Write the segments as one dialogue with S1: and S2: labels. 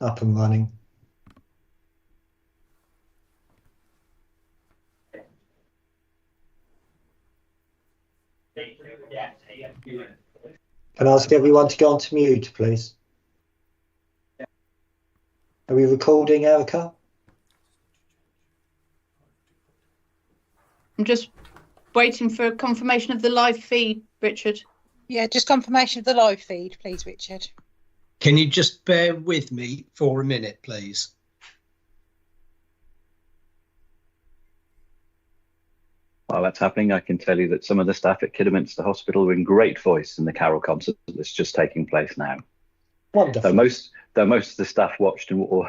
S1: up and running. Can I ask everyone to go on to mute, please? Are we recording, Erica?
S2: I'm just waiting for a confirmation of the live feed, Richard.
S3: Yeah, just confirmation of the live feed, please, Richard.
S4: Can you just bear with me for a minute, please?
S5: While that's happening, I can tell you that some of the staff at Kidderminster Hospital are in great voice in the carol concert that's just taking place now.
S1: Wonderful.
S5: Though most of the staff watched and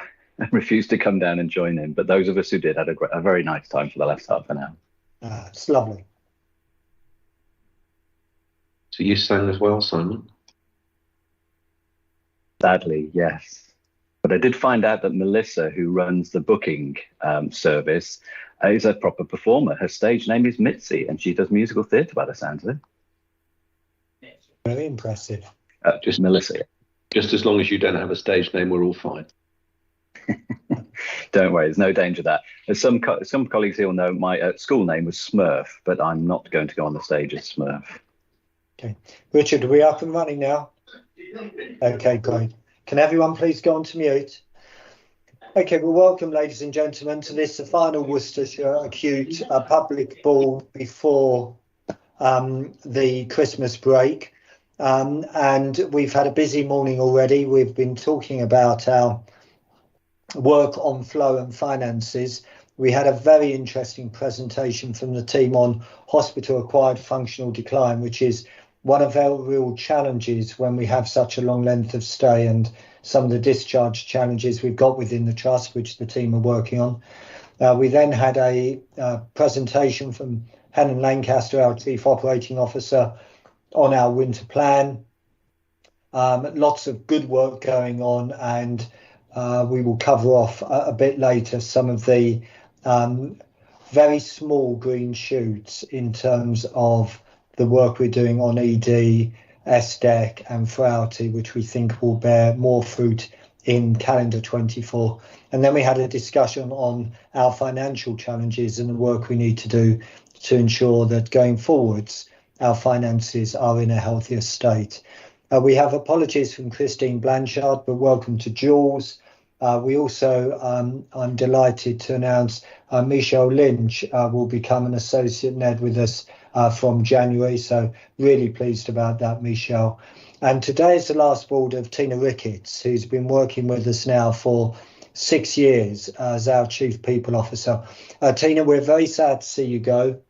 S5: refused to come down and join in, but those of us who did had a very nice time for the last half an hour.
S1: It's lovely.
S6: So you sang as well, Simon?
S5: Sadly, yes. But I did find out that Melissa, who runs the booking service, is a proper performer. Her stage name is Mitzi, and she does musical theatre by the sounds of it.
S1: Very impressive.
S5: Just Melissa.
S6: Just as long as you don't have a stage name, we're all fine.
S5: Don't worry, there's no danger of that. As some colleagues here will know, my school name was Smurf, but I'm not going to go on the stage as Smurf.
S1: Okay. Richard, are we up and running now? Okay, great. Can everyone please go on to mute? Okay, well, welcome, ladies and gentlemen, to this, the final Worcestershire Acute public ball before the Christmas break. And we've had a busy morning already. We've been talking about our work on flow and finances. We had a very interesting presentation from the team on hospital-acquired functional decline, which is one of our real challenges when we have such a long length of stay, and some of the discharge challenges we've got within the trust, which the team are working on. We then had a presentation from Helen Lancaster, our Chief Operating Officer, on our winter plan. Lots of good work going on, and we will cover off a bit later some of the very small green shoots in terms of the work we're doing on ED, SDEC and Frailty, which we think will bear more fruit in calendar 24. And then we had a discussion on our financial challenges and the work we need to do to ensure that going forwards, our finances are in a healthier state. We have apologies from Christine Blanchard, but welcome to Jules. We also, I'm delighted to announce Michelle Lynch will become an associate NED with us from January. So really pleased about that, Michelle. And today is the last board of Tina Ricketts, who's been working with us now for 6 years as our Chief People Officer. Tina, we're very sad to see you go.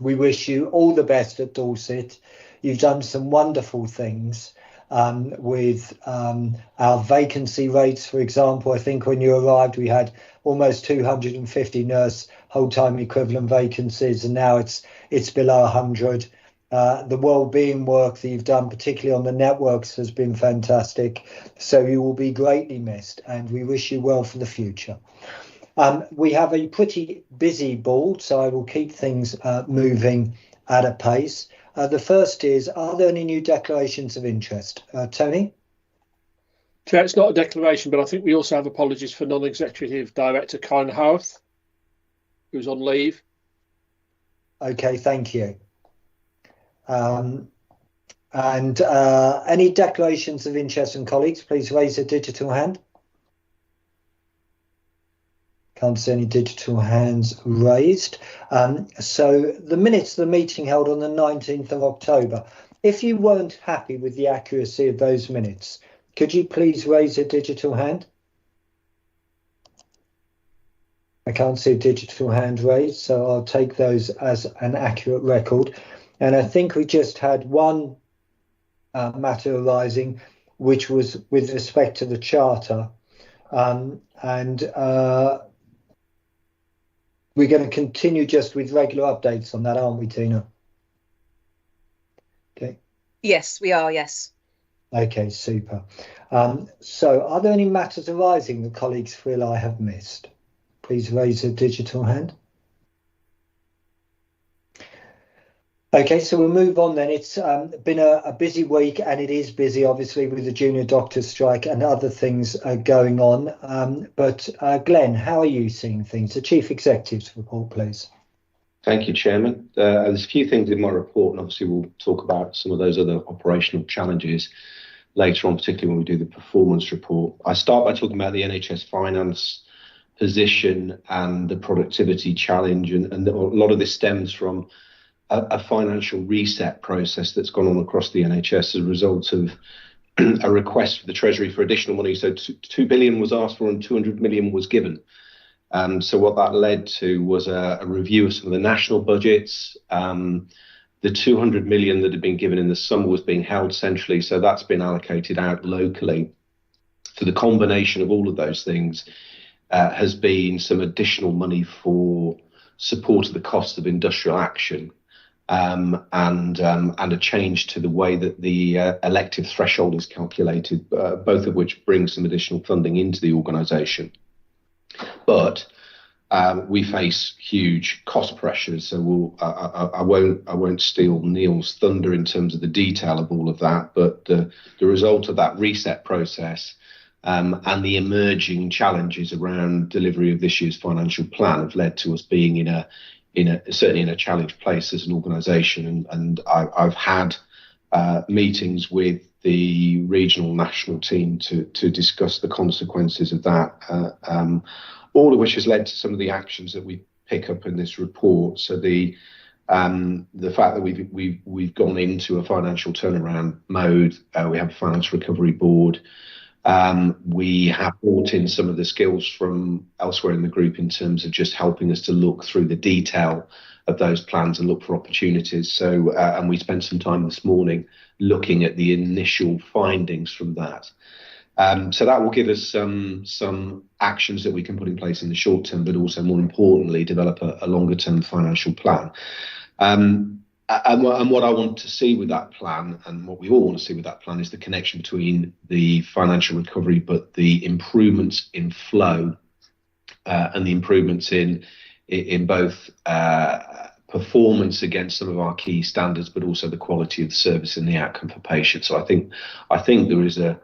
S1: We wish you all the best at Dorset. You've done some wonderful things with our vacancy rates, for example. I think when you arrived, we had almost 250 nurse whole-time equivalent vacancies, and now it's below 100. The well-being work that you've done, particularly on the networks, has been fantastic. So you will be greatly missed, and we wish you well for the future. We have a pretty busy board, so I will keep things moving at a pace. The first is, are there any new declarations of interest? Tony?
S7: Chair, it's not a declaration, but I think we also have apologies for Non-Executive Director Karen Howarth, who's on leave.
S1: Okay, thank you. And any declarations of interest from colleagues, please raise a digital hand. Can't see any digital hands raised. So the minutes of the meeting held on the 19th of October. If you weren't happy with the accuracy of those minutes, could you please raise a digital hand? I can't see a digital hand raised, so I'll take those as an accurate record. And I think we just had one matter arising, which was with respect to the charter. We're going to continue just with regular updates on that, aren't we, Tina? Okay.
S3: Yes, we are, yes.
S1: Okay, super. So are there any matters arising that colleagues feel I have missed? Please raise a digital hand. Okay, so we'll move on then. It's been a busy week, and it is busy, obviously, with the junior doctors' strike and other things going on. But Glenn, how are you seeing things? The Chief Executive's report, please.
S6: Thank you, Chairman. There's a few things in my report, and obviously we'll talk about some of those other operational challenges later on, particularly when we do the performance report. I start by talking about the NHS finance position and the productivity challenge, and a lot of this stems from a financial reset process that's gone on across the NHS as a result of a request for the Treasury for additional money. So 2 billion was asked for and 200 million was given. So what that led to was a review of some of the national budgets. The 200 million that had been given in the summer was being held centrally, so that's been allocated out locally. So the combination of all of those things has been some additional money for support of the cost of industrial action. And a change to the way that the elective threshold is calculated, both of which bring some additional funding into the organisation. But we face huge cost pressures, so I won't steal Neil's thunder in terms of the detail of all of that. But the result of that reset process and the emerging challenges around delivery of this year's financial plan have led to us being certainly in a challenged place as an organisation, and I've had meetings with the regional national team to discuss the consequences of that, all of which has led to some of the actions that we pick up in this report. So the fact that we've gone into a financial turnaround mode, we have a financial recovery board. We have brought in some of the skills from elsewhere in the group in terms of just helping us to look through the detail of those plans and look for opportunities. So, and we spent some time this morning looking at the initial findings from that. So that will give us some actions that we can put in place in the short term, but also more importantly, develop a longer term financial plan. And what I want to see with that plan, and what we all want to see with that plan, is the connection between the financial recovery, but the improvements in flow and the improvements in both performance against some of our key standards, but also the quality of the service and the outcome for patients. So I think there is a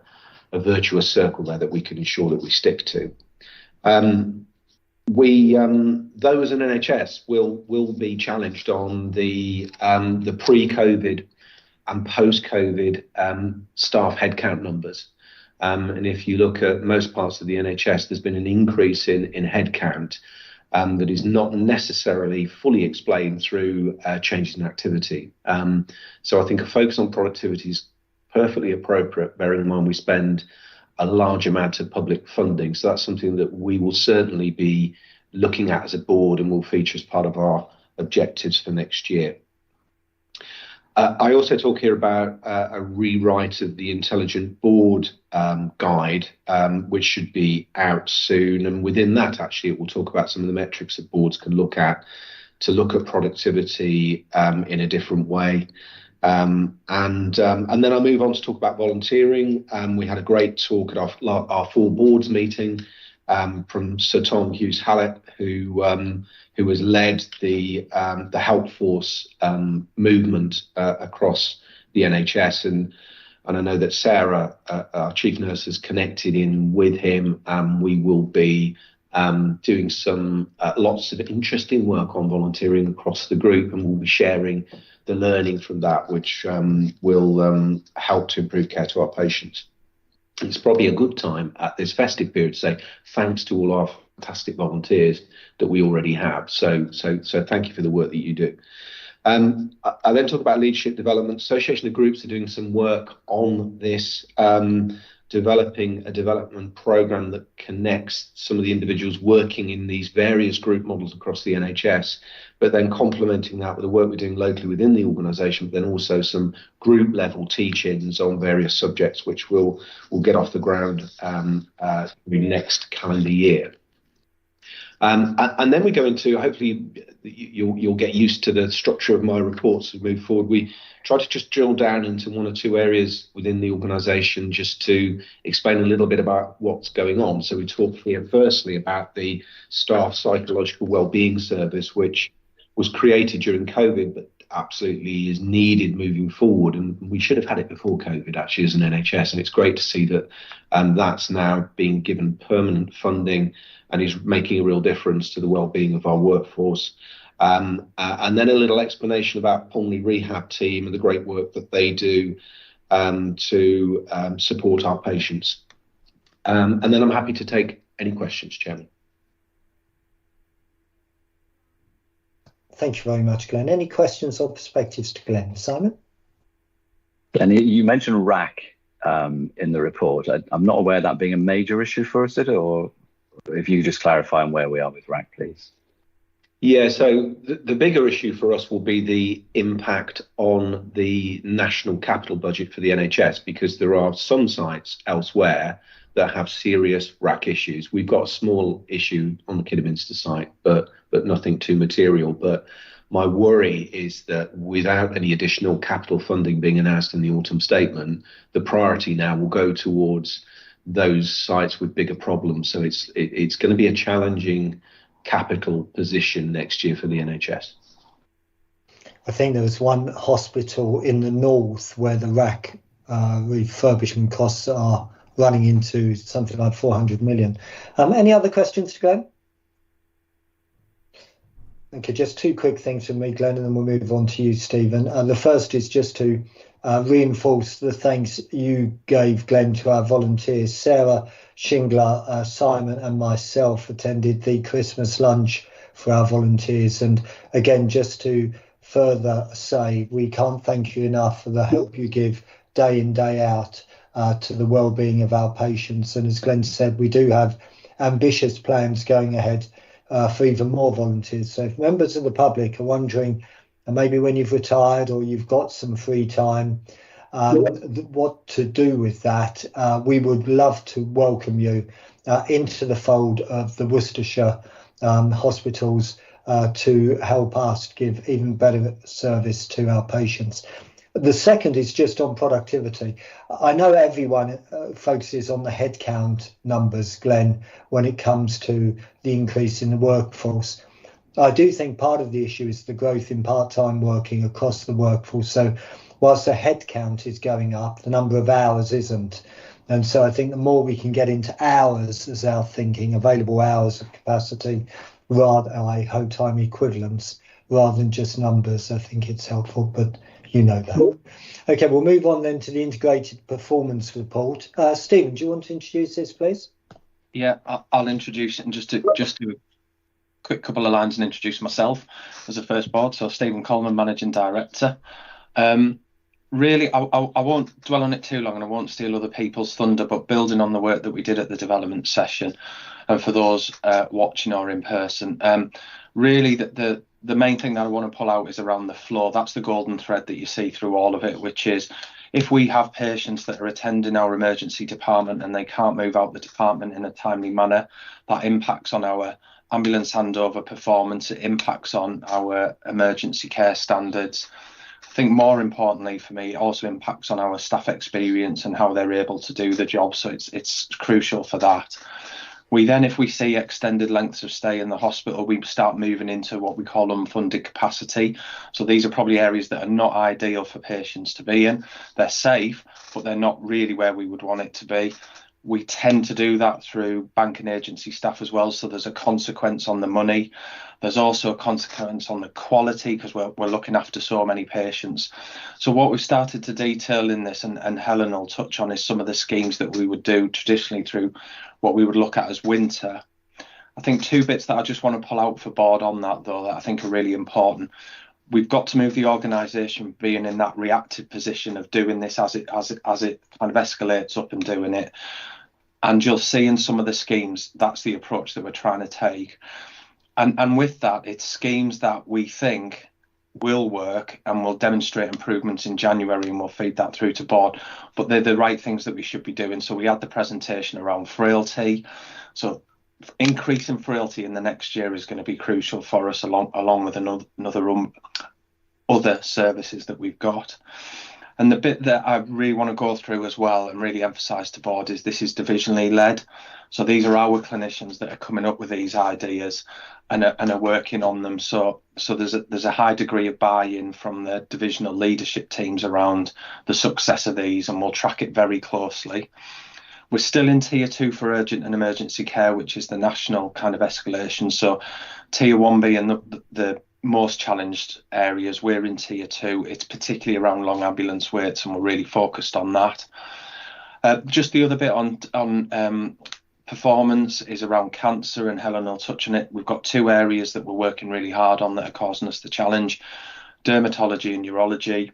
S6: virtuous circle there that we can ensure that we stick to. Though as an NHS will be challenged on the pre-COVID and post-COVID staff headcount numbers. And if you look at most parts of the NHS, there's been an increase in headcount that is not necessarily fully explained through changes in activity. So I think a focus on productivity is perfectly appropriate, bearing in mind we spend a large amount of public funding. So that's something that we will certainly be looking at as a board and will feature as part of our objectives for next year. I also talk here about a rewrite of the Intelligent Board guide, which should be out soon. And within that, actually, it will talk about some of the metrics that boards can look at to look at productivity in a different way. And then I'll move on to talk about volunteering. We had a great talk at our full boards meeting from Sir Tom Hughes-Hallett, who has led the Help Force movement across the NHS. And I know that Sarah, our chief nurse, has connected in with him. We will be doing some lots of interesting work on volunteering across the group, and we'll be sharing the learning from that, which will help to improve care to our patients. It's probably a good time at this festive period to say thanks to all our fantastic volunteers that we already have. So thank you for the work that you do. I then talk about leadership development. Association of Groups are doing some work on this, developing a development program that connects some of the individuals working in these various group models across the NHS, but then complementing that with the work we're doing locally within the organisation, but then also some group level teach-ins on various subjects, which will get off the ground next calendar year. And then we go into, hopefully you'll get used to the structure of my reports as we move forward. We try to just drill down into one or two areas within the organisation just to explain a little bit about what's going on. So we talk here firstly about the staff psychological wellbeing service, which was created during COVID, but absolutely is needed moving forward, and we should have had it before COVID actually as an NHS, and it's great to see that that's now being given permanent funding and is making a real difference to the well-being of our workforce. And then a little explanation about pulmonary rehab team and the great work that they do to support our patients. And then I'm happy to take any questions, Chairman.
S1: Thank you very much, Glenn. Any questions or perspectives to Glenn? Simon?
S5: And you mentioned RAC in the report. I'm not aware of that being a major issue for us, or if you could just clarify on where we are with RAC, please.
S6: Yeah, so the bigger issue for us will be the impact on the national capital budget for the NHS, because there are some sites elsewhere that have serious RAC issues. We've got a small issue on the Kidderminster site, but nothing too material. But my worry is that without any additional capital funding being announced in the autumn statement, the priority now will go towards those sites with bigger problems. So it's going to be a challenging capital position next year for the NHS.
S1: I think there was one hospital in the north where the RAC refurbishment costs are running into something like 400 million. Any other questions to Glenn? Okay, just two quick things from me, Glenn, and then we'll move on to you, Stephen. The first is just to reinforce the thanks you gave, Glenn, to our volunteers. Sarah Shingler, Simon and myself attended the Christmas lunch for our volunteers. And again, just to further say, we can't thank you enough for the help you give day in, day out to the well-being of our patients. And as Glenn said, we do have ambitious plans going ahead for even more volunteers. So if members of the public are wondering, maybe when you've retired or you've got some free time, what to do with that, we would love to welcome you into the fold of the Worcestershire hospitals to help us give even better service to our patients. The second is just on productivity. I know everyone focuses on the headcount numbers, Glenn, when it comes to the increase in the workforce. I do think part of the issue is the growth in part-time working across the workforce. So whilst the headcount is going up, the number of hours isn't. And so I think the more we can get into hours as our thinking, available hours of capacity, rather whole time equivalents, rather than just numbers, I think it's helpful, but you know that. Okay, we'll move on then to the integrated performance report. Stephen, do you want to introduce this, please?
S8: Yeah, I'll introduce it and just do a quick couple of lines and introduce myself as a first board. So Stephen Coleman, Managing Director. Really, I won't dwell on it too long and I won't steal other people's thunder, but building on the work that we did at the development session, and for those watching or in person, really the main thing that I want to pull out is around the flow. That's the golden thread that you see through all of it, which is if we have patients that are attending our emergency department and they can't move out the department in a timely manner, that impacts on our ambulance handover performance, it impacts on our emergency care standards. I think more importantly for me, it also impacts on our staff experience and how they're able to do the job. So it's crucial for that. We then, if we see extended lengths of stay in the hospital, we start moving into what we call unfunded capacity. So these are probably areas that are not ideal for patients to be in. They're safe, but they're not really where we would want it to be. We tend to do that through bank and agency staff as well. So there's a consequence on the money. There's also a consequence on the quality because we're looking after so many patients. So what we've started to detail in this, and Helen will touch on, is some of the schemes that we would do traditionally through what we would look at as winter. I think two bits that I just want to pull out for board on that, though, that I think are really important. We've got to move the organisation being in that reactive position of doing this as it kind of escalates up and doing it. And you'll see in some of the schemes, that's the approach that we're trying to take. And with that, it's schemes that we think will work and will demonstrate improvements in January, and we'll feed that through to board. But they're the right things that we should be doing. So we had the presentation around frailty. So increasing frailty in the next year is going to be crucial for us along with other services that we've got. And the bit that I really want to go through as well and really emphasise to board is this is divisionally led. So these are our clinicians that are coming up with these ideas and are working on them. So there's a high degree of buy-in from the divisional leadership teams around the success of these, and we'll track it very closely. We're still in tier 2 for urgent and emergency care, which is the national kind of escalation. So tier 1 being the most challenged areas, we're in tier 2. It's particularly around long ambulance waits, and we're really focused on that. Just the other bit on performance is around cancer, and Helen will touch on it. We've got 2 areas that we're working really hard on that are causing us the challenge: dermatology and urology.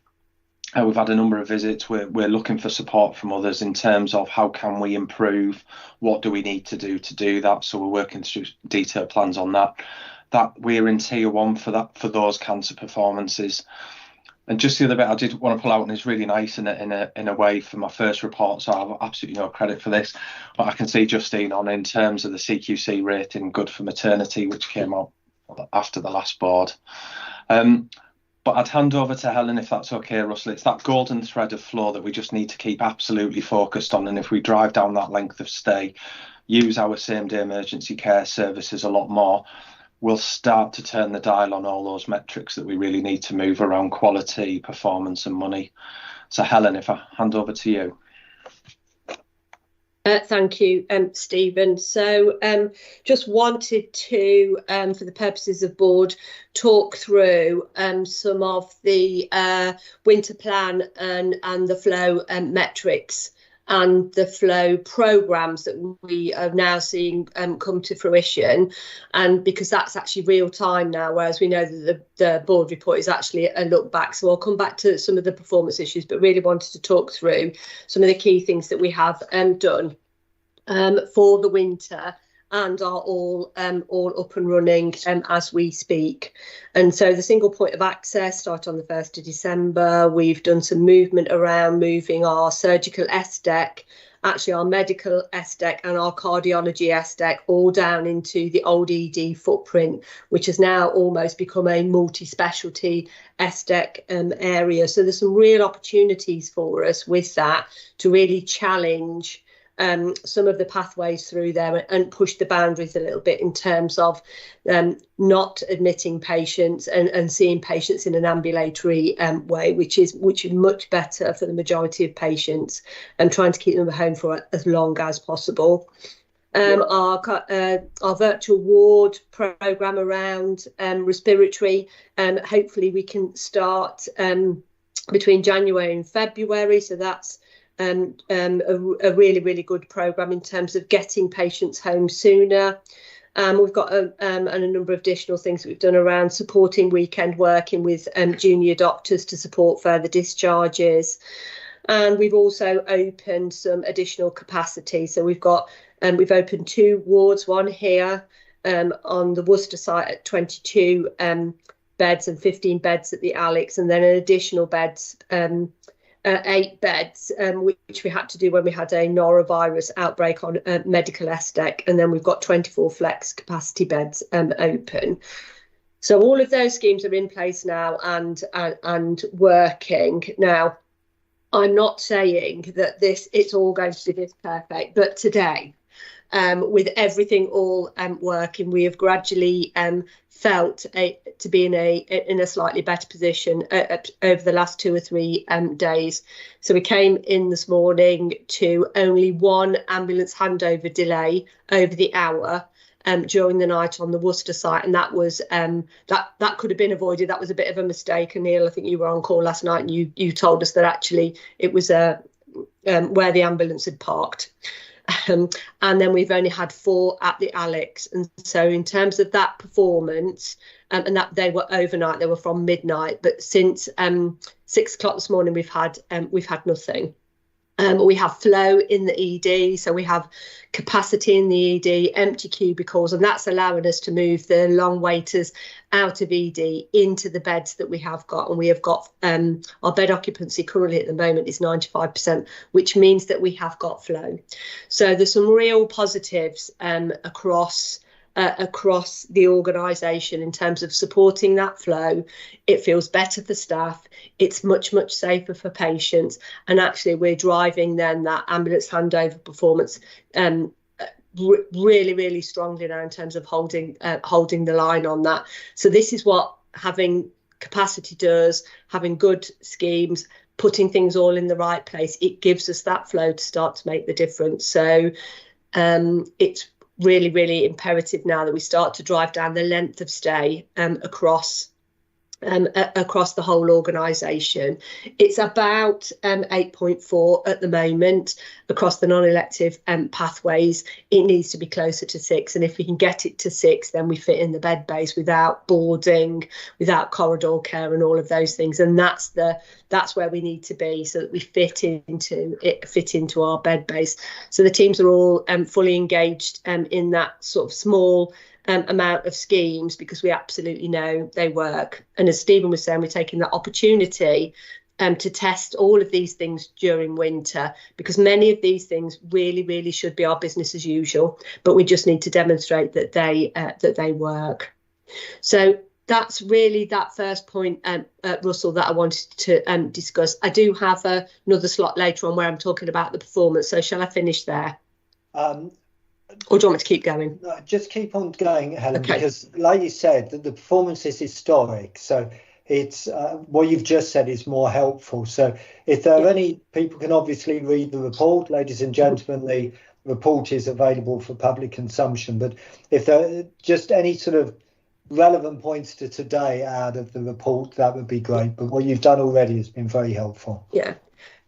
S8: We've had a number of visits. We're looking for support from others in terms of how can we improve, what do we need to do that. So we're working through detailed plans on that. That we're in tier 1 for that, for those cancer performances. And just the other bit I did want to pull out, and it's really nice in a way for my first report, so I have absolutely no credit for this, but I can see Justine on in terms of the CQC rating good for maternity, which came out after the last board. But I'd hand over to Helen, if that's okay, Russell. It's that golden thread of flow that we just need to keep absolutely focused on. And if we drive down that length of stay, use our same-day emergency care services a lot more, we'll start to turn the dial on all those metrics that we really need to move around quality, performance and money. So Helen, if I hand over to you.
S9: Thank you, Stephen. So just wanted to, for the purposes of board, talk through some of the winter plan and the flow metrics and the flow programmes that we are now seeing come to fruition, and because that's actually real time now, whereas we know that the board report is actually a look back. So I'll come back to some of the performance issues, but really wanted to talk through some of the key things that we have done for the winter and are all up and running as we speak. And so the single point of access started on the 1st of December. We've done some movement around moving our surgical SDEC, actually our medical SDEC and our cardiology SDEC all down into the old ED footprint, which has now almost become a multi-specialty SDEC area. So there's some real opportunities for us with that to really challenge some of the pathways through there and push the boundaries a little bit in terms of not admitting patients and seeing patients in an ambulatory way, which is much better for the majority of patients, and trying to keep them at home for as long as possible. Our virtual ward programme around respiratory, hopefully we can start between January and February, so that's a really good programme in terms of getting patients home sooner. We've got a number of additional things that we've done around supporting weekend working with junior doctors to support further discharges, and we've also opened some additional capacity. So we've opened 2 wards, one here on the Worcester site at 22 beds and 15 beds at the Alex, and then an additional beds 8 beds, which we had to do when we had a norovirus outbreak on medical SDEC, and then we've got 24 flex capacity beds open. So all of those schemes are in place now and working. Now, I'm not saying that it's all going to be this perfect, but today, with everything all working, we have gradually felt to be in a slightly better position over the last 2 or 3 days. So we came in this morning to only 1 ambulance handover delay over the hour during the night on the Worcester site, and that was that could have been avoided. That was a bit of a mistake. And Neil, I think you were on call last night, and you told us that actually it was where the ambulance had parked. And then we've only had 4 at the Alex, and so in terms of that performance, and that they were overnight, they were from midnight, but since 6 o'clock this morning we've had nothing. We have flow in the ED, so we have capacity in the ED, empty cubicles, and that's allowing us to move the long waiters out of ED into the beds that we have got. And we have got our bed occupancy currently at the moment is 95%, which means that we have got flow. So there's some real positives across across the organisation in terms of supporting that flow. It feels better for staff. It's much safer for patients, and actually we're driving then that ambulance handover performance really strongly now in terms of holding the line on that. So this is what having capacity does, having good schemes, putting things all in the right place. It gives us that flow to start to make the difference. So it's really imperative now that we start to drive down the length of stay across the whole organisation. It's about 8.4 at the moment across the non-elective pathways. It needs to be closer to 6, and if we can get it to 6, then we fit in the bed base without boarding, without corridor care and all of those things, and that's where we need to be, so that we fit into our bed base. So the teams are all fully engaged in that sort of small amount of schemes, because we absolutely know they work. And as Stephen was saying, we're taking that opportunity to test all of these things during winter, because many of these things really should be our business as usual, but we just need to demonstrate that they work. So that's really that first point, Russell, that I wanted to discuss. I do have another slot later on where I'm talking about the performance, so shall I finish there? Or do you want me to keep going?
S1: No, just keep on going, Helen,
S9: okay.
S1: Because like you said, the performance is historic. So it's what you've just said is more helpful. So if there are any, people can obviously read the report. Ladies and gentlemen, the report is available for public consumption. But if there are just any sort of relevant points to today out of the report, that would be great. But what you've done already has been very helpful.
S9: Yeah.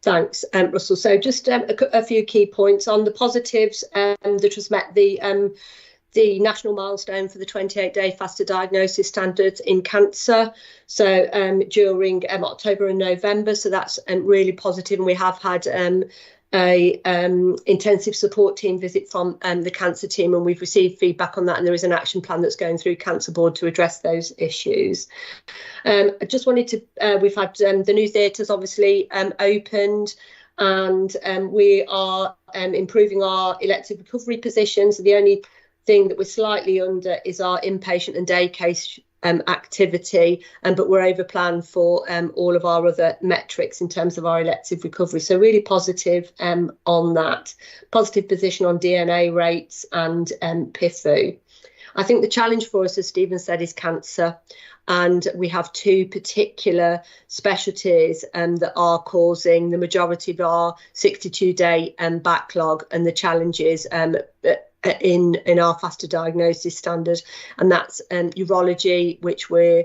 S9: Thanks, Russell. So just a few key points on the positives. The Trust met the national milestone for the 28-day faster diagnosis standards in cancer. So during October and November. So that's really positive. And we have had a intensive support team visit from the cancer team, and we've received feedback on that, and there is an action plan that's going through Cancer Board to address those issues. I just wanted to we've had the new theatres obviously opened, and we are improving our elective recovery positions. The only thing that we're slightly under is our inpatient and day case activity, but we're over plan for all of our other metrics in terms of our elective recovery. So really positive on that. Positive position on DNA rates and PIFU. I think the challenge for us, as Stephen said, is cancer. And we have two particular specialties that are causing the majority of our 62-day backlog and the challenges in our faster diagnosis standard, and that's urology, which we're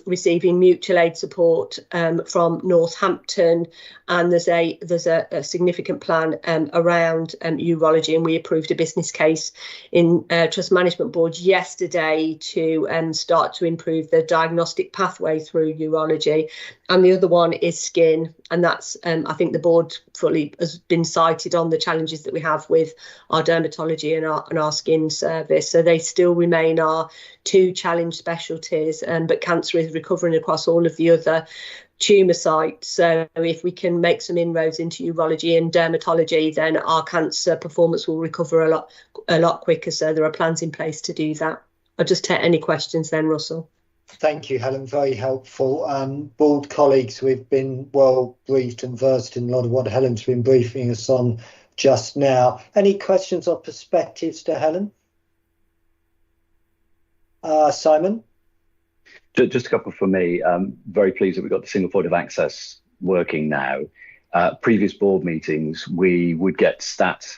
S9: receiving mutual aid support from Northampton, and there's a significant plan around urology, and we approved a business case in Trust Management Board yesterday to start to improve the diagnostic pathway through urology. And the other one is skin, and that's I think the board fully has been cited on the challenges that we have with our dermatology and our skin service. So they still remain our two challenge specialties, but cancer is recovering across all of the other tumour sites. So if we can make some inroads into urology and dermatology, then our cancer performance will recover a lot quicker. So there are plans in place to do that. I'll just take any questions then, Russell.
S1: Thank you, Helen. Very helpful. Board colleagues, we've been well briefed and versed in a lot of what Helen's been briefing us on just now. Any questions or perspectives to Helen? Simon?
S5: Just a couple from me. Very pleased that we've got the single point of access working now. Previous board meetings, we would get stats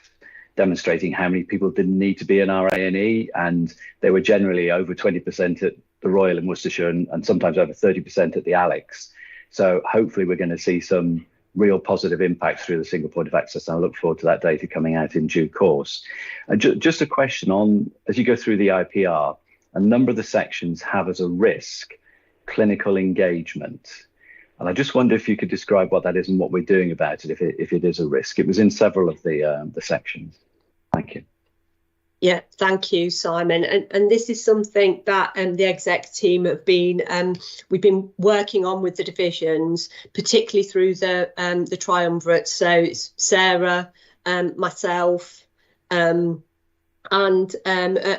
S5: demonstrating how many people didn't need to be in our A&E, and they were generally over 20% at the Royal in Worcestershire and sometimes over 30% at the Alex. So hopefully we're going to see some real positive impact through the single point of access, and I look forward to that data coming out in due course. Just a question on, as you go through the IPR, a number of the sections have as a risk clinical engagement. And I just wonder if you could describe what that is and what we're doing about it, if it is a risk. It was in several of the sections. Thank you.
S9: Yeah, thank you, Simon. And this is something that the exec team have been, we've been working on with the divisions, particularly through the triumvirate. So it's Sarah, myself, and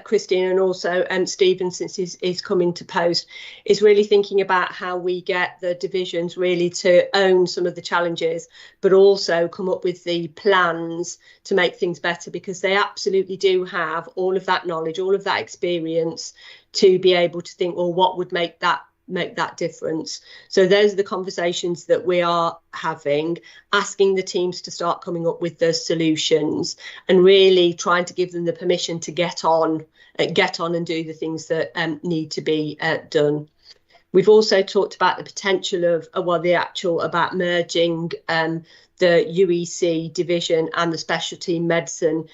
S9: Christine, and also Stephen, since he's coming to post, is really thinking about how we get the divisions really to own some of the challenges, but also come up with the plans to make things better, because they absolutely do have all of that knowledge, all of that experience to be able to think, well, what would make that difference? So those are the conversations that we are having, asking the teams to start coming up with those solutions and really trying to give them the permission to get on and do the things that need to be done. We've also talked about the potential of about merging the UEC division and the specialty medicine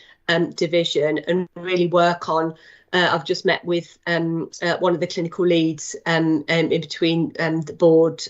S9: division, and really work on. I've just met with one of the clinical leads in between the board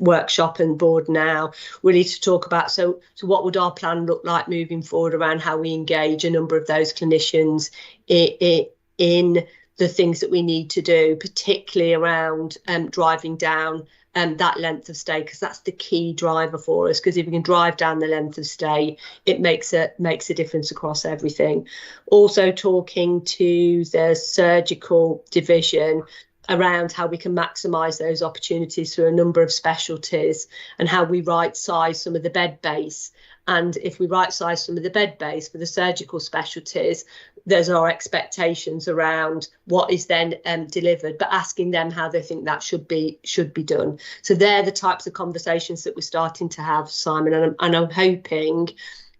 S9: workshop and board now, really to talk about so what would our plan look like moving forward around how we engage a number of those clinicians in the things that we need to do, particularly around driving down that length of stay, because that's the key driver for us. Because if we can drive down the length of stay, it makes a difference across everything. Also talking to the surgical division around how we can maximise those opportunities through a number of specialties, and how we right size some of the bed base. And if we right size some of the bed base for the surgical specialties, there's our expectations around what is then delivered, but asking them how they think that should be done. So they're the types of conversations that we're starting to have, Simon, and I'm hoping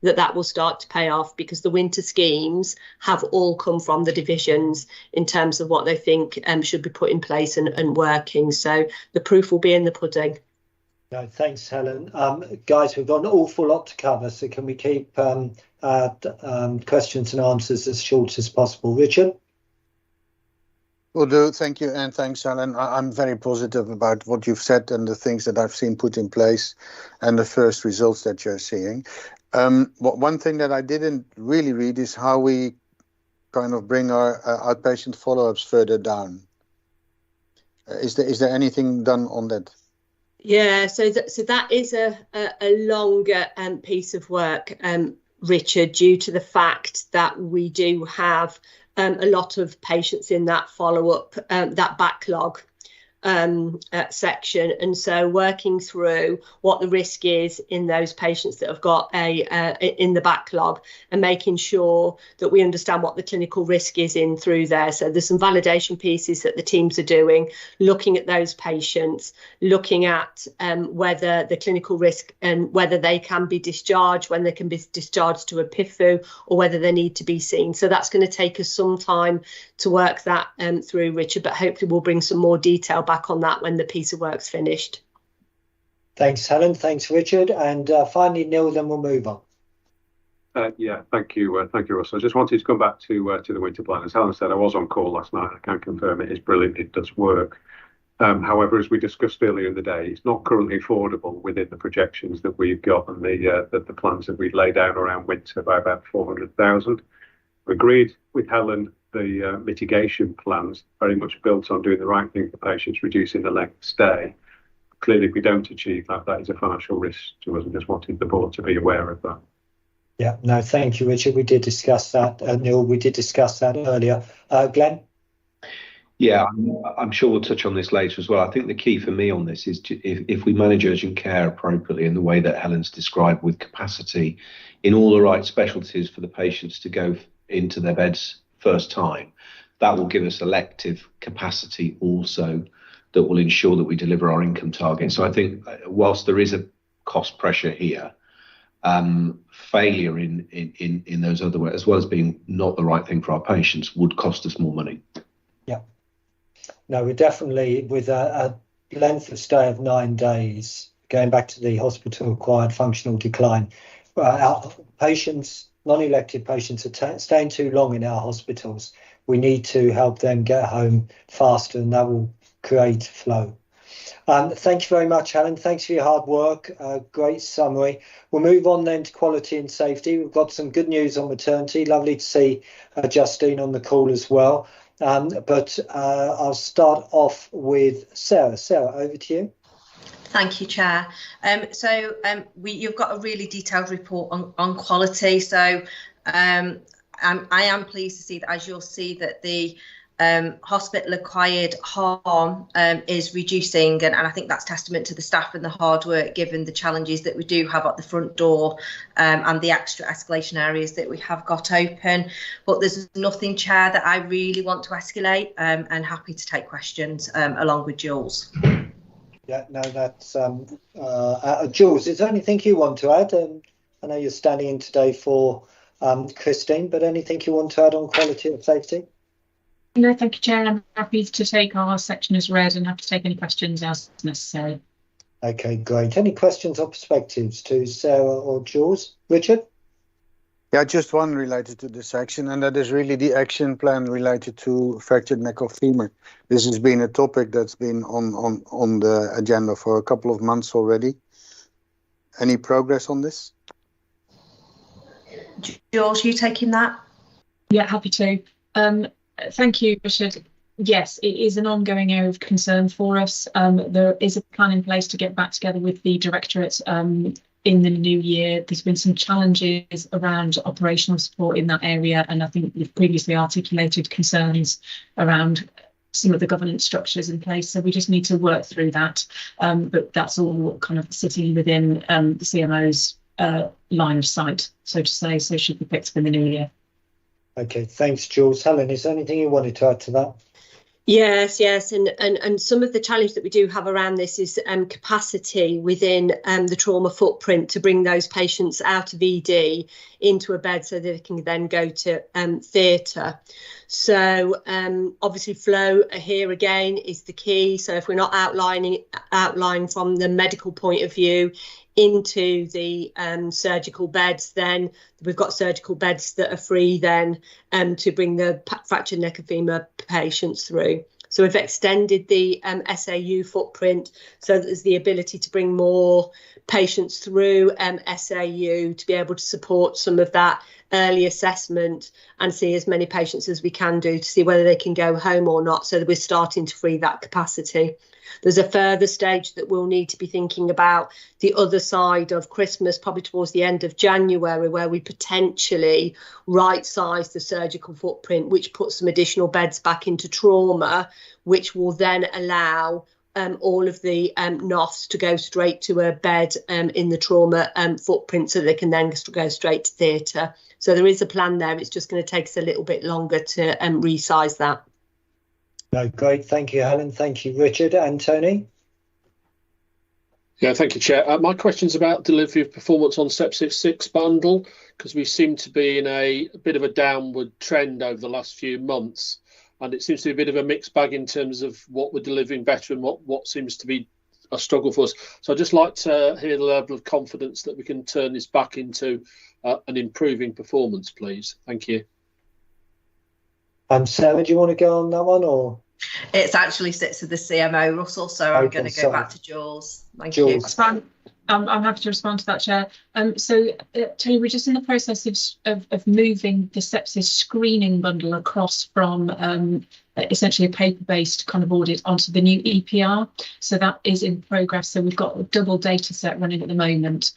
S9: that will start to pay off, because the winter schemes have all come from the divisions in terms of what they think should be put in place and working. So the proof will be in the pudding.
S1: No, thanks, Helen. Guys, we've got an awful lot to cover, so can we keep questions and answers as short as possible? Richard?
S10: Will do. Thank you, and thanks, Helen. I'm very positive about what you've said and the things that I've seen put in place and the first results that you're seeing. One thing that I didn't really read is how we kind of bring our outpatient follow-ups further down. Is there anything done on that?
S9: Yeah, so that is a longer piece of work, Richard, due to the fact that we do have a lot of patients in that follow-up, that backlog section, and so working through what the risk is in those patients that have got in the backlog, and making sure that we understand what the clinical risk is in through there. So there's some validation pieces that the teams are doing, looking at those patients, looking at whether the clinical risk and whether they can be discharged, when they can be discharged to a PIFU, or whether they need to be seen. So that's going to take us some time to work that through, Richard, but hopefully we'll bring some more detail back on that when the piece of work's finished.
S1: Thanks, Helen. Thanks, Richard. And finally, Neil, then we'll move on.
S11: Yeah, thank you, Russell. I just wanted to come back to the winter plan. As Helen said, I was on call last night. I can confirm it is brilliant. It does work. However, as we discussed earlier in the day, it's not currently affordable within the projections that we've got and the plans that we've laid out around winter by about 400,000. We agreed with Helen the mitigation plans very much built on doing the right thing for patients, reducing the length of stay. Clearly, if we don't achieve that, that is a financial risk to us, and just wanted the board to be aware of that.
S1: Yeah, no, thank you, Richard. We did discuss that. Neil, we did discuss that earlier. Glenn?
S6: Yeah, I'm sure we'll touch on this later as well. I think the key for me on this is if we manage urgent care appropriately in the way that Helen's described, with capacity in all the right specialties for the patients to go into their beds first time, that will give us elective capacity also that will ensure that we deliver our income target. So I think whilst there is a cost pressure here, failure in those other ways, as well as being not the right thing for our patients, would cost us more money.
S1: Yeah. No, we're definitely, with a length of stay of 9 days, going back to the hospital-acquired functional decline, our patients, non-elective patients, are staying too long in our hospitals. We need to help them get home faster, and that will create flow. Thank you very much, Helen. Thanks for your hard work. Great summary. We'll move on then to quality and safety. We've got some good news on maternity. Lovely to see Justine on the call as well. But I'll start off with Sarah. Sarah, over to you.
S12: Thank you, Chair. You've got a really detailed report on quality. So I am pleased to see that, as you'll see, that the hospital-acquired harm is reducing, and I think that's testament to the staff and the hard work, given the challenges that we do have at the front door and the extra escalation areas that we have got open. But there's nothing, Chair, that I really want to escalate, and happy to take questions along with Jules.
S1: Yeah, no, that's Jules, is there anything you want to add? I know you're standing in today for Christine, but anything you want to add on quality of safety?
S13: No, thank you, Chair. I'm happy to take our section as read and happy to take any questions as necessary.
S1: Okay, great. Any questions or perspectives to Sarah or Jules? Richard?
S10: Yeah, just one related to this section, and that is really the action plan related to fractured neck of femur. This has been a topic that's been on the agenda for a couple of months already. Any progress on this?
S12: Jules, you taking that?
S13: Yeah, happy to. Thank you, Richard. Yes, it is an ongoing area of concern for us. There is a plan in place to get back together with the Directorate in the new year. There's been some challenges around operational support in that area, and I think we've previously articulated concerns around some of the governance structures in place. So we just need to work through that. But that's all kind of sitting within the CMO's line of sight, so to say, so should be picked up in the new year.
S1: Okay, thanks, Jules. Helen, is there anything you wanted to add to that?
S9: Yes, and some of the challenge that we do have around this is capacity within the trauma footprint to bring those patients out of ED into a bed so that they can then go to theatre. So obviously flow here again is the key. So if we're not outlining from the medical point of view into the surgical beds, then we've got surgical beds that are free then to bring the fractured neck of femur patients through. So we've extended the SAU footprint so that there's the ability to bring more patients through SAU to be able to support some of that early assessment and see as many patients as we can do to see whether they can go home or not, so that we're starting to free that capacity. There's a further stage that we'll need to be thinking about the other side of Christmas, probably towards the end of January, where we potentially right-size the surgical footprint, which puts some additional beds back into trauma, which will then allow all of the NOFs to go straight to a bed in the trauma footprint, so they can then go straight to theatre. So there is a plan there. It's just going to take us a little bit longer to resize that.
S1: No, great. Thank you, Helen. Thank you, Richard. And Tony?
S7: Yeah, thank you, Chair. My question's about delivery of performance on Sepsis 6 bundle, because we seem to be in a bit of a downward trend over the last few months. And it seems to be a bit of a mixed bag in terms of what we're delivering better and what seems to be a struggle for us. So I'd just like to hear the level of confidence that we can turn this back into an improving performance, please. Thank you.
S1: Sarah, do you want to go on that one, or?
S12: It actually sits with the CMO, Russell, so I'm going to go back to Jules. Thank you.
S13: That's fine. I'm happy to respond to that, Chair. Tony, we're just in the process of moving the sepsis screening bundle across from essentially a paper-based kind of audit onto the new EPR. So that is in progress. So we've got a double data set running at the moment,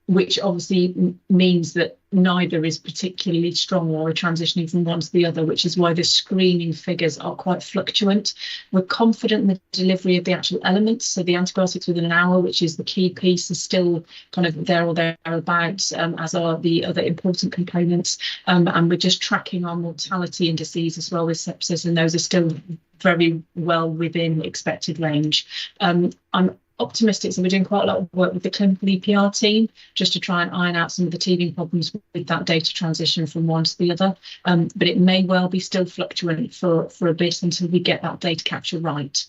S13: which obviously means that neither is particularly strong or transitioning from one to the other, which is why the screening figures are quite fluctuant. We're confident in the delivery of the actual elements. So the antibiotics within an hour, which is the key piece, is still kind of there or thereabouts, as are the other important components. And we're just tracking our mortality indices as well with sepsis, and those are still very well within expected range. I'm optimistic, so we're doing quite a lot of work with the clinical EPR team just to try and iron out some of the teething problems with that data transition from one to the other. But it may well be still fluctuant for a bit until we get that data capture right.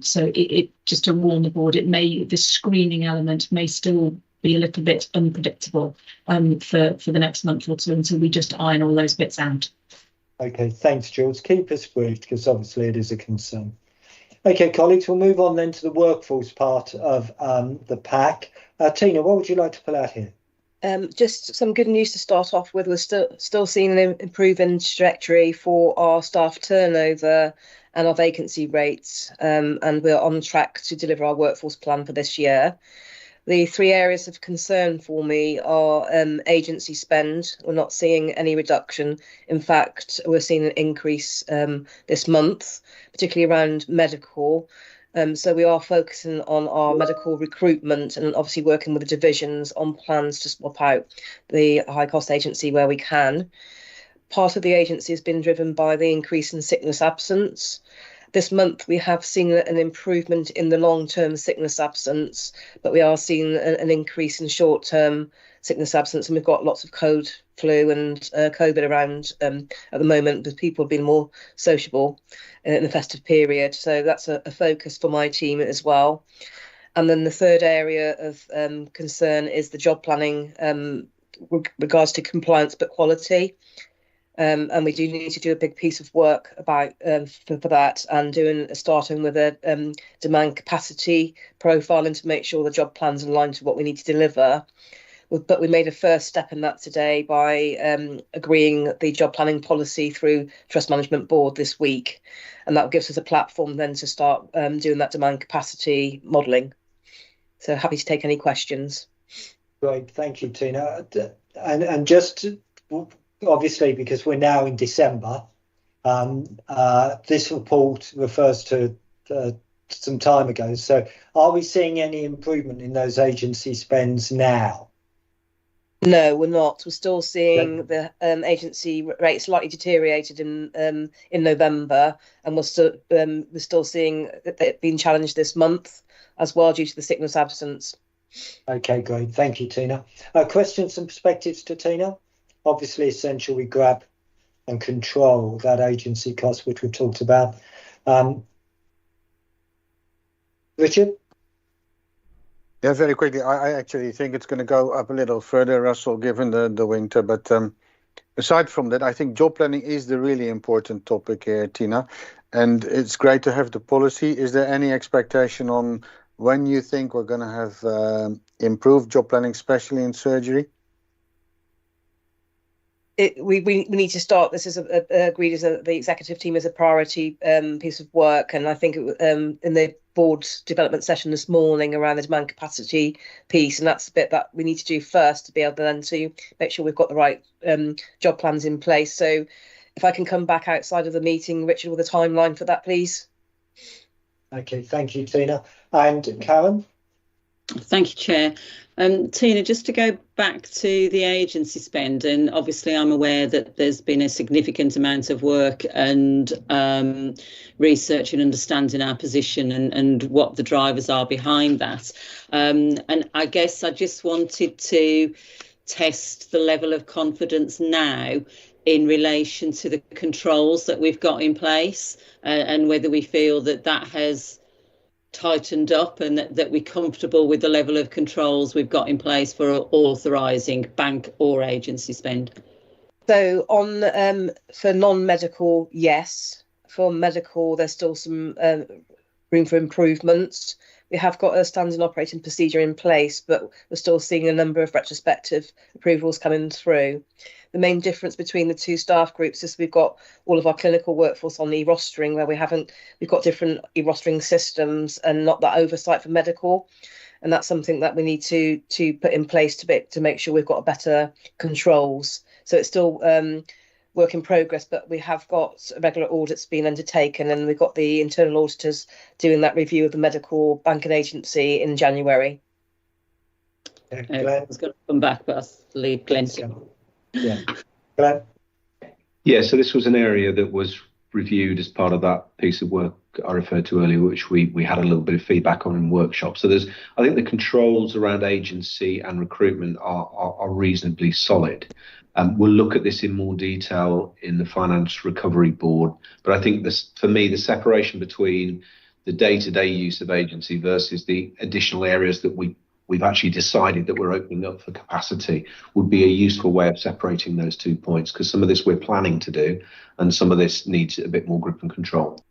S13: So it just to warn the board, the screening element may still be a little bit unpredictable for the next month or two until we just iron all those bits out.
S1: Okay, thanks, Jules. Keep us briefed, because obviously it is a concern. Okay, colleagues, we'll move on then to the workforce part of the pack. Tina, what would you like to pull out here?
S3: Just some good news to start off with. We're still seeing an improving trajectory for our staff turnover and our vacancy rates, and we're on track to deliver our workforce plan for this year. The three areas of concern for me are agency spend. We're not seeing any reduction. In fact, we're seeing an increase this month, particularly around medical. So we are focusing on our medical recruitment and obviously working with the divisions on plans to swap out the high cost agency where we can. Part of the agency has been driven by the increase in sickness absence. This month, we have seen an improvement in the long-term sickness absence, but we are seeing an increase in short-term sickness absence, and we've got lots of cold flu and COVID around at the moment, with people being more sociable in the festive period. So that's a focus for my team as well. And then the third area of concern is the job planning regards to compliance but quality. And we do need to do a big piece of work about for that, and starting with a demand capacity profiling to make sure the job plans are aligned to what we need to deliver. But we made a first step in that today by agreeing the job planning policy through Trust Management Board this week, and that gives us a platform then to start doing that demand capacity modelling. So happy to take any questions.
S1: Great, thank you, Tina. And just obviously, because we're now in December, this report refers to some time ago. So are we seeing any improvement in those agency spends now?
S3: No, we're not. We're still seeing the agency rate slightly deteriorated in November, and we're still seeing it being challenged this month as well due to the sickness absence.
S1: Okay, great. Thank you, Tina. Questions and perspectives to Tina? Obviously essential we grab and control that agency cost, which we've talked about. Richard?
S10: Yeah, very quickly. I actually think it's going to go up a little further, Russell, given the winter. But aside from that, I think job planning is the really important topic here, Tina. And it's great to have the policy. Is there any expectation on when you think we're going to have improved job planning, especially in surgery?
S3: We need to start. This is agreed as the executive team as a priority piece of work, and I think in the board's development session this morning around the demand capacity piece, and that's the bit that we need to do first to be able then to make sure we've got the right job plans in place. So if I can come back outside of the meeting, Richard, with a timeline for that, please.
S1: Okay, thank you, Tina. And Karen?
S14: Thank you, Chair. Tina, just to go back to the agency spend, and obviously I'm aware that there's been a significant amount of work and research and understanding our position and what the drivers are behind that. And I guess I just wanted to test the level of confidence now in relation to the controls that we've got in place, and whether we feel that that has tightened up and that we're comfortable with the level of controls we've got in place for authorising bank or agency spend.
S3: So on for non-medical, yes. For medical, there's still some room for improvements. We have got a standard operating procedure in place, but we're still seeing a number of retrospective approvals coming through. The main difference between the two staff groups is we've got all of our clinical workforce on e-rostering, where we've got different e-rostering systems and not that oversight for medical. And that's something that we need to put in place to make sure we've got better controls. So it's still work in progress, but we have got regular audits being undertaken, and we've got the internal auditors doing that review of the medical bank and agency in January.
S14: I was going to come back, but I'll leave Glenn to.
S1: Yeah. Glenn?
S6: Yeah, so this was an area that was reviewed as part of that piece of work I referred to earlier, which we had a little bit of feedback on in workshops. So I think the controls around agency and recruitment are reasonably solid. We'll look at this in more detail in the Finance Recovery Board, but I think for me, the separation between the day-to-day use of agency versus the additional areas that we've actually decided that we're opening up for capacity would be a useful way of separating those 2 points, because some of this we're planning to do and some of this needs a bit more grip and control.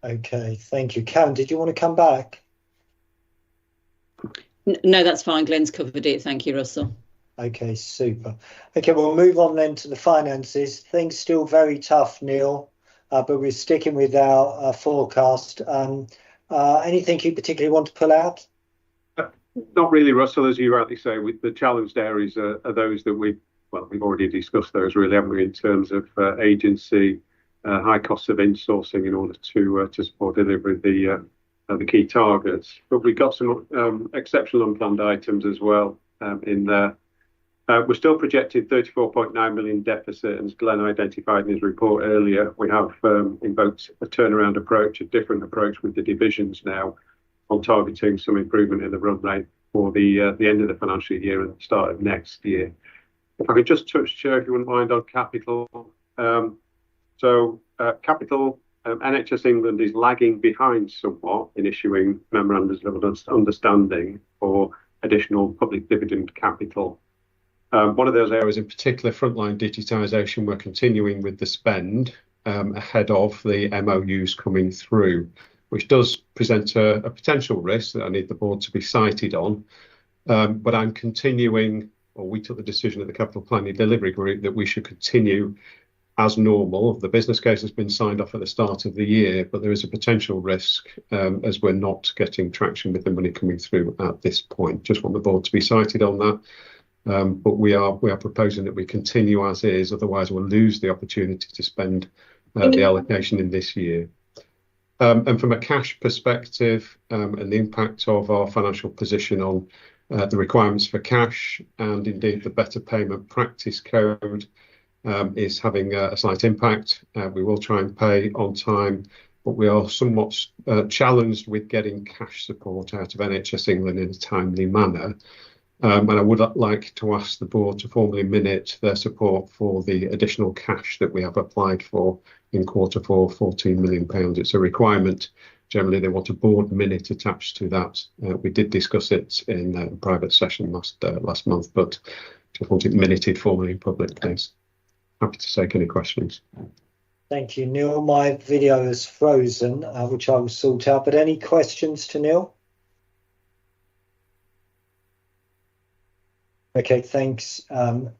S1: Okay, thank you. Karen, did you want to come back?
S14: No, that's fine. Glenn's covered it. Thank you, Russell.
S1: Okay, super. Okay, we'll move on then to the finances. Things still very tough, Neil, but we're sticking with our forecast. Anything you particularly want to pull out?
S11: Not really, Russell. As you rightly say, with the challenged areas are those that we've already discussed those, really, haven't we, in terms of agency, high costs of insourcing in order to support delivery of the key targets. But we've got some exceptional unplanned items as well in there. We're still projected 34.9 million deficit, and as Glenn identified in his report earlier, we have invoked a turnaround approach, a different approach with the divisions now, on targeting some improvement in the run rate for the end of the financial year and the start of next year. If I could just touch, Chair, if you wouldn't mind, on capital. Capital, NHS England is lagging behind somewhat in issuing memorandums of understanding for additional public dividend capital. One of those areas in particular, frontline digitisation, we're continuing with the spend ahead of the MOUs coming through, which does present a potential risk that I need the board to be cited on. But I'm continuing, or we took the decision at the Capital Planning Delivery Group that we should continue as normal. The business case has been signed off at the start of the year, but there is a potential risk as we're not getting traction with the money coming through at this point. Just want the board to be cited on that. But we are proposing that we continue as is, otherwise we'll lose the opportunity to spend the allocation in this year. And from a cash perspective and the impact of our financial position on the requirements for cash, and indeed the Better Payment Practice Code is having a slight impact. We will try and pay on time, but we are somewhat challenged with getting cash support out of NHS England in a timely manner. And I would like to ask the board to formally minute their support for the additional cash that we have applied for in Q4, £14 million. It's a requirement. Generally, they want a board minute attached to that. We did discuss it in a private session last month, but just want it minuted formally in public, please. Happy to take any questions.
S1: Thank you, Neil. My video is frozen, which I will sort out. But any questions to Neil? Okay, thanks,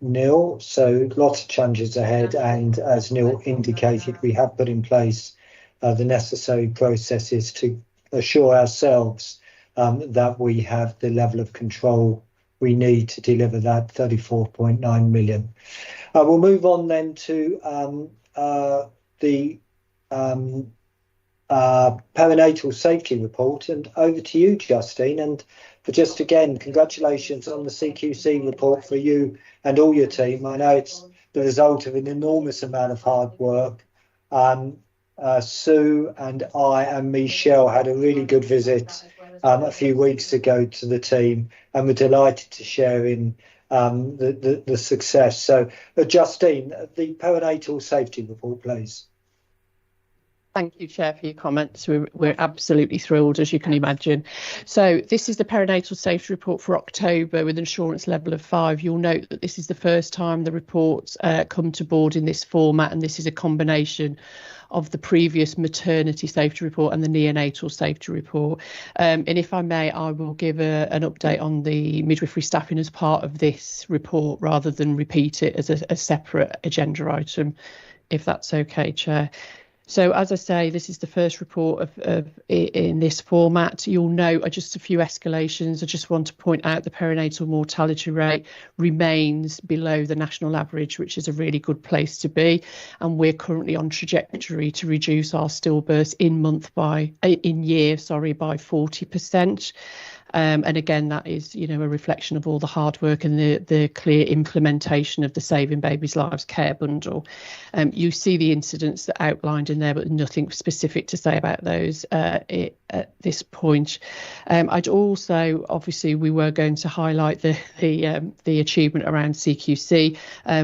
S1: Neil. So lots of challenges ahead, and as Neil indicated, we have put in place the necessary processes to assure ourselves that we have the level of control we need to deliver that 34.9 million. We'll move on then to the perinatal safety report, and over to you, Justine. And for just again, congratulations on the CQC report for you and all your team. I know it's the result of an enormous amount of hard work. Sue and I and Michelle had a really good visit a few weeks ago to the team, and we're delighted to share in the success. So, Justine, the perinatal safety report, please.
S15: Thank you, Chair, for your comments. We're absolutely thrilled, as you can imagine. So this is the perinatal safety report for October with an assurance level of 5. You'll note that this is the first time the reports come to board in this format, and this is a combination of the previous maternity safety report and the neonatal safety report. And if I may, I will give an update on the midwifery staffing as part of this report rather than repeat it as a separate agenda item, if that's okay, Chair. So, as I say, this is the first report in this format. You'll note just a few escalations. I just want to point out the perinatal mortality rate remains below the national average, which is a really good place to be. And we're currently on trajectory to reduce our stillbirths in year by 40%. And again, that is, a reflection of all the hard work and the clear implementation of the Saving Babies' Lives Care Bundle. You see the incidents that are outlined in there, but nothing specific to say about those at this point. I'd also, obviously, we were going to highlight the achievement around CQC.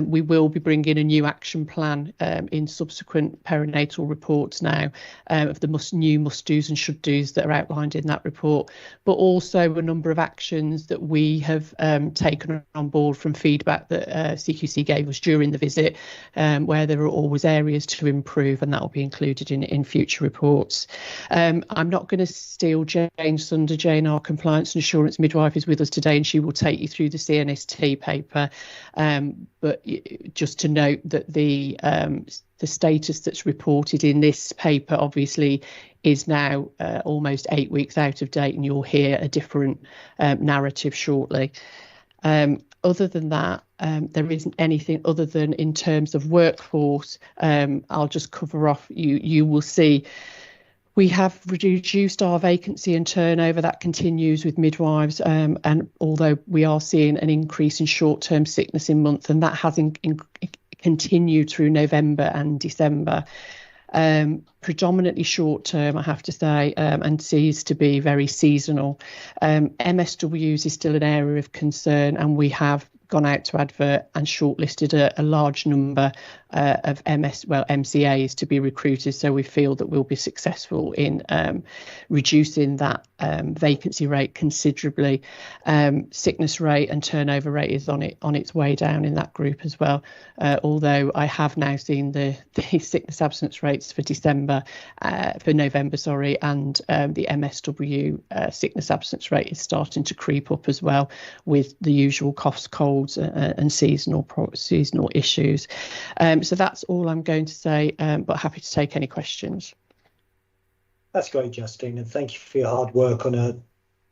S15: We will be bringing a new action plan in subsequent perinatal reports now of the new must-dos and should-dos that are outlined in that report, but also a number of actions that we have taken on board from feedback that CQC gave us during the visit, where there are always areas to improve, and that will be included in future reports. I'm not going Morgan Steele, Jane Sunder, JNR Compliance and Assurance Midwife, is with us today, and she will take you through the CNST paper. But just to note that the status that's reported in this paper obviously is now almost 8 weeks out of date, and you'll hear a different narrative shortly. Other than that, there isn't anything other than in terms of workforce. I'll just cover off. You will see we have reduced our vacancy and turnover. That continues with midwives, and although we are seeing an increase in short-term sickness in month, and that has continued through November and December. Predominantly short term, I have to say, and seems to be very seasonal. MSWs is still an area of concern, and we have gone out to advert and shortlisted a large number of MCAs to be recruited. So we feel that we'll be successful in reducing that vacancy rate considerably. Sickness rate and turnover rate is on its way down in that group as well. Although I have now seen the sickness absence rates for November, and the MSW sickness absence rate is starting to creep up as well, with the usual coughs, colds, and seasonal issues. So that's all I'm going to say, but happy to take any questions.
S1: That's great, Justine, and thank you for your hard work on a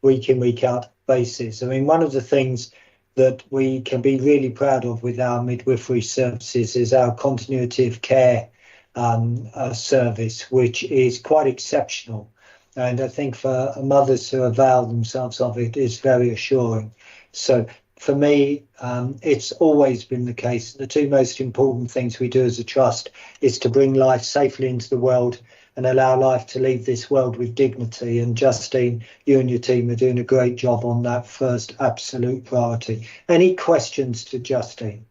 S1: week in, week out basis. I mean, one of the things that we can be really proud of with our midwifery services is our continuity of care service, which is quite exceptional. And I think for mothers who avail themselves of it is very assuring. So for me, it's always been the case. The two most important things we do as a trust is to bring life safely into the world and allow life to leave this world with dignity. And Justine, you and your team are doing a great job on that first absolute priority. Any questions to Justine?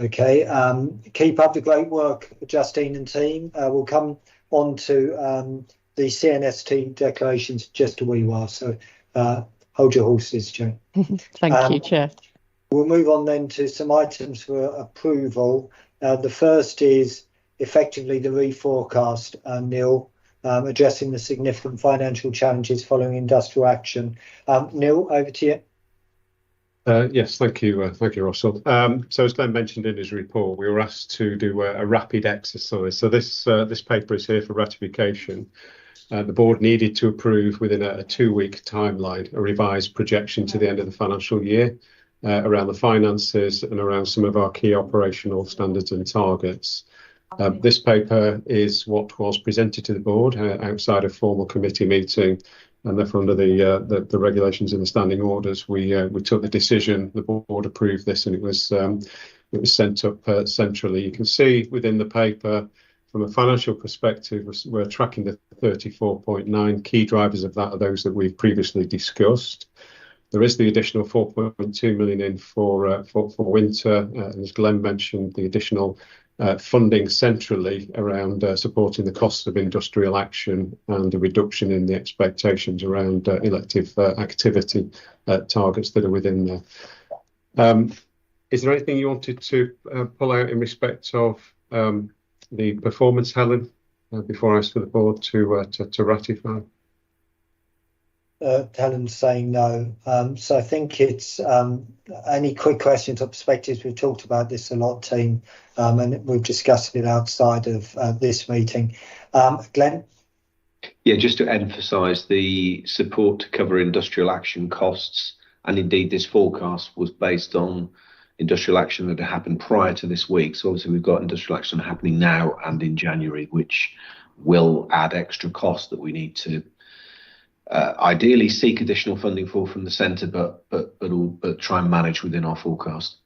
S1: Okay, keep up the great work, Justine and team. We'll come on to the CNST declarations just a wee while. So hold your horses, Joe.
S15: Thank you, Chair.
S1: We'll move on then to some items for approval. The first is effectively the reforecast, Neil, addressing the significant financial challenges following industrial action. Neil, over to you.
S11: Yes, thank you, Russell. So as Glenn mentioned in his report, we were asked to do a rapid exercise. So this paper is here for ratification. The board needed to approve within a 2-week timeline a revised projection to the end of the financial year around the finances and around some of our key operational standards and targets. This paper is what was presented to the board outside of formal committee meeting, and therefore under the regulations and the standing orders, we took the decision. The board approved this, and it was sent up centrally. You can see within the paper, from a financial perspective, we're tracking the 34.9. Key drivers of that are those that we've previously discussed. There is the additional 4.2 million in for winter, and as Glenn mentioned, the additional funding centrally around supporting the costs of industrial action and a reduction in the expectations around elective activity targets that are within there. Is there anything you wanted to pull out in respect of the performance, Helen, before I ask for the board to ratify?
S1: Helen's saying no. So I think it's any quick questions or perspectives. We've talked about this a lot, team, and we've discussed it outside of this meeting. Glenn?
S6: Yeah, just to emphasise the support to cover industrial action costs, and indeed this forecast was based on industrial action that had happened prior to this week. So obviously we've got industrial action happening now and in January, which will add extra costs that we need to ideally seek additional funding from the centre, but try and manage within our forecast.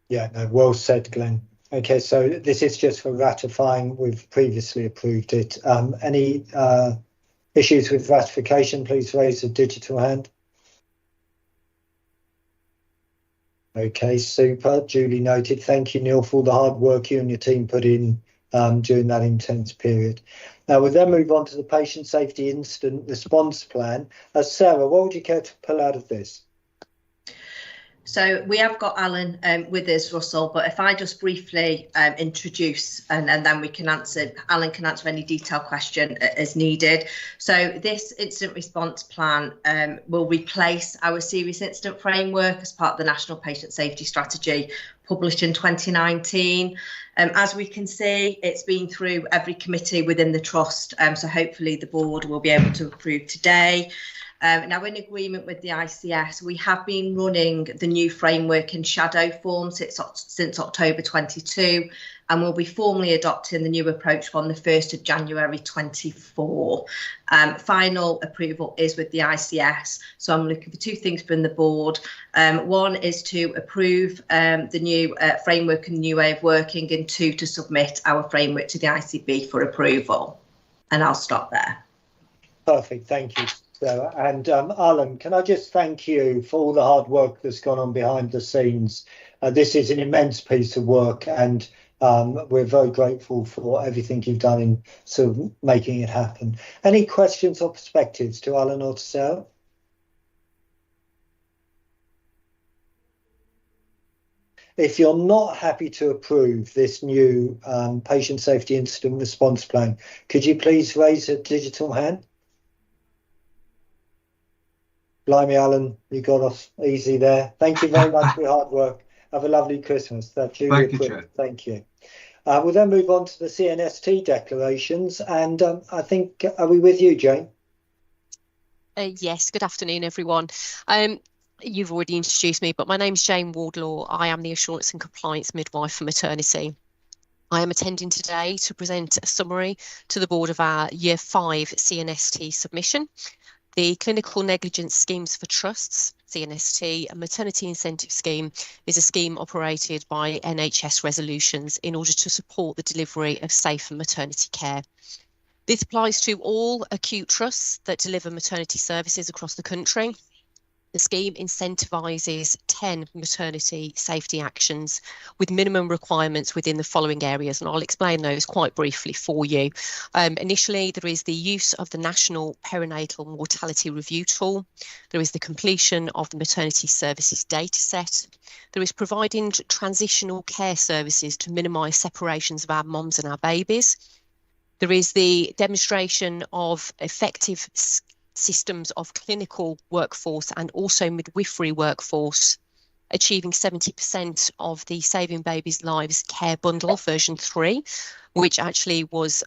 S1: Yeah, no, well said, Glenn. Okay, so this is just for ratifying. We've previously approved it. Any issues with ratification, please raise a digital hand. Okay, super, duly noted. Thank you, Neil, for all the hard work you and your team put in during that intense period. Now we'll then move on to the Patient Safety Incident Response Plan. Sarah, what would you care to pull out of this?
S12: So we have got Alan with us, Russell, but if I just briefly introduce and then we can answer, Alan can answer any detailed question as needed. So this incident response plan will replace our serious incident framework as part of the National Patient Safety Strategy published in 2019. As we can see, it's been through every committee within the Trust, so hopefully the board will be able to approve today. Now, in agreement with the ICS, we have been running the new framework in shadow form since October 22, and we'll be formally adopting the new approach on the 1st of January 24. Final approval is with the ICS, so I'm looking for two things from the board. One is to approve the new framework and new way of working, and two, to submit our framework to the ICB for approval. And I'll stop there.
S1: Perfect, thank you. And Alan, can I just thank you for all the hard work that's gone on behind the scenes. This is an immense piece of work, and we're very grateful for everything you've done in sort of making it happen. Any questions or perspectives to Alan or to Sarah? If you're not happy to approve this new patient safety incident response plan, could you please raise a digital hand? Blimey, Alan, you got us easy there. Thank you very much for your hard work. Have a lovely Christmas. Thank you, Chair. Thank you. We'll then move on to the CNST declarations. And I think, are we with you, Jane?
S16: Yes, good afternoon, everyone. You've already introduced me, but my name's Jane Wardlaw. I am the Assurance and Compliance Midwife for Maternity. I am attending today to present a summary to the board of our Year 5 CNST submission. The Clinical Negligence Schemes for Trusts, CNST, a maternity incentive scheme, is a scheme operated by NHS resolutions in order to support the delivery of safe maternity care. This applies to all acute trusts that deliver maternity services across the country. The scheme incentivises 10 maternity safety actions with minimum requirements within the following areas, and I'll explain those quite briefly for you. Initially, there is the use of the National Perinatal Mortality Review Tool. There is the completion of the Maternity Services Dataset. There is providing transitional care services to minimise separations of our mums and our babies. There is the demonstration of effective systems of clinical workforce and also midwifery workforce, achieving 70% of the Saving Babies Lives Care Bundle version 3, which actually was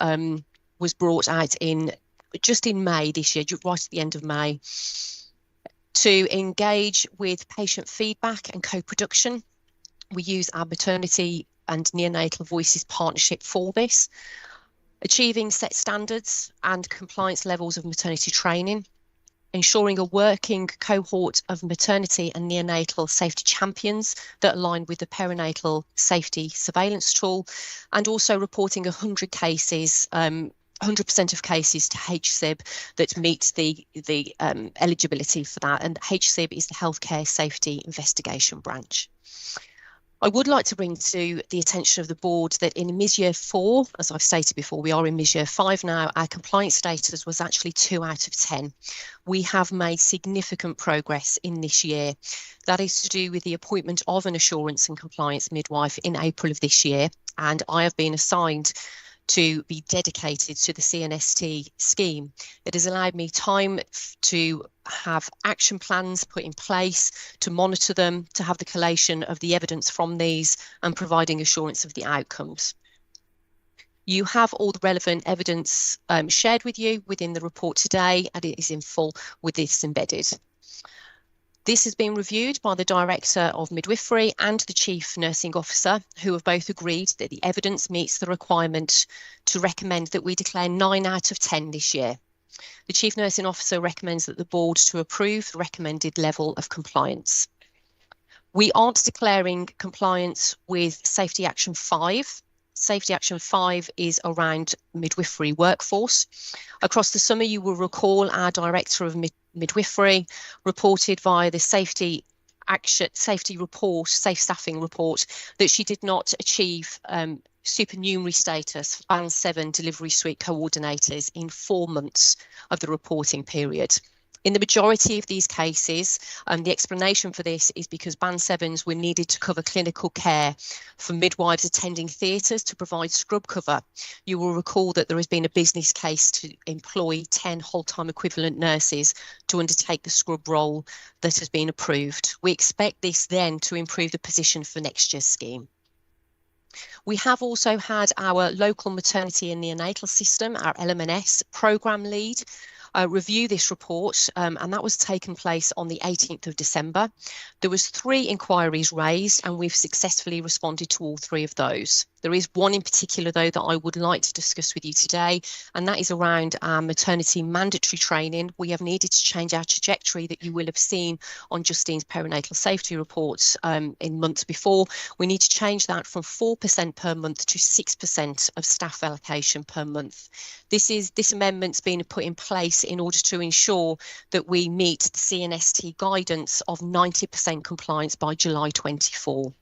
S16: brought out just in May this year, right at the end of May, to engage with patient feedback and co-production. We use our Maternity and Neonatal Voices partnership for this. Achieving set standards and compliance levels of maternity training, ensuring a working cohort of maternity and neonatal safety champions that align with the perinatal safety surveillance tool, and also reporting 100 cases, 100% of cases to HSIB that meet the eligibility for that. And HSIB is the Healthcare Safety Investigation Branch. I would like to bring to the attention of the board that in MIS Year 4, as I've stated before, we are in MIS Year 5 now, our compliance status was actually 2 out of 10. We have made significant progress in this year. That is to do with the appointment of an assurance and compliance midwife in April of this year, and I have been assigned to be dedicated to the CNST scheme. It has allowed me time to have action plans put in place, to monitor them, to have the collation of the evidence from these and providing assurance of the outcomes. You have all the relevant evidence shared with you within the report today, and it is in full with this embedded. This has been reviewed by the Director of Midwifery and the Chief Nursing Officer, who have both agreed that the evidence meets the requirement to recommend that we declare 9 out of 10 this year. The Chief Nursing Officer recommends that the board to approve the recommended level of compliance. We aren't declaring compliance with Safety Action 5. Safety Action 5 is around midwifery workforce. Across the summer, you will recall our Director of Midwifery reported via the Safety Report, Safe Staffing Report, that she did not achieve supernumerary status for Band 7 delivery suite coordinators in 4 months of the reporting period. In the majority of these cases, the explanation for this is because Band 7s were needed to cover clinical care for midwives attending theatres to provide scrub cover. You will recall that there has been a business case to employ 10 whole-time equivalent nurses to undertake the scrub role that has been approved. We expect this then to improve the position for next year's scheme. We have also had our local maternity and neonatal system, our LMNS programme lead, review this report, and that was taken place on the 18th of December. There was 3 inquiries raised, and we've successfully responded to all 3 of those. There is one in particular, though, that I would like to discuss with you today, and that is around our maternity mandatory training. We have needed to change our trajectory that you will have seen on Justine's perinatal safety reports in months before. We need to change that from 4% per month to 6% of staff allocation per month. This amendment's been put in place in order to ensure that we meet the CNST guidance of 90% compliance by July 24.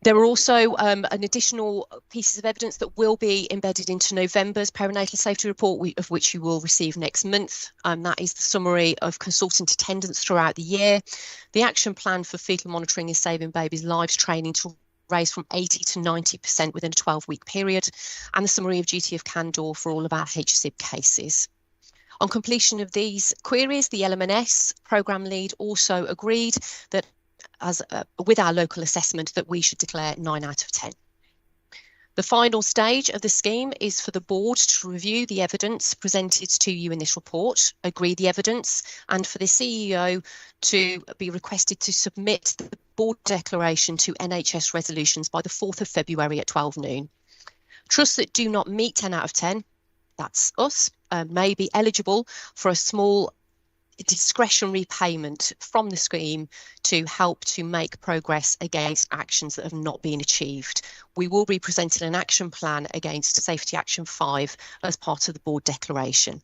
S16: There are also an additional pieces of evidence that will be embedded into November's perinatal safety report, of which you will receive next month. That is the summary of consultant attendance throughout the year, the action plan for fetal monitoring and saving babies' lives training to raise from 80 to 90% within a 12-week period, and the summary of duty of candour for all of our HSIB cases. On completion of these queries, the LMNS programme lead also agreed that with our local assessment that we should declare 9 out of 10. The final stage of the scheme is for the board to review the evidence presented to you in this report, agree the evidence, and for the CEO to be requested to submit the board declaration to NHS resolutions by the 4th of February at 12 noon. Trusts that do not meet 10 out of 10, that's us, may be eligible for a small discretionary payment from the scheme to help to make progress against actions that have not been achieved. We will be presenting an action plan against Safety Action 5 as part of the board declaration.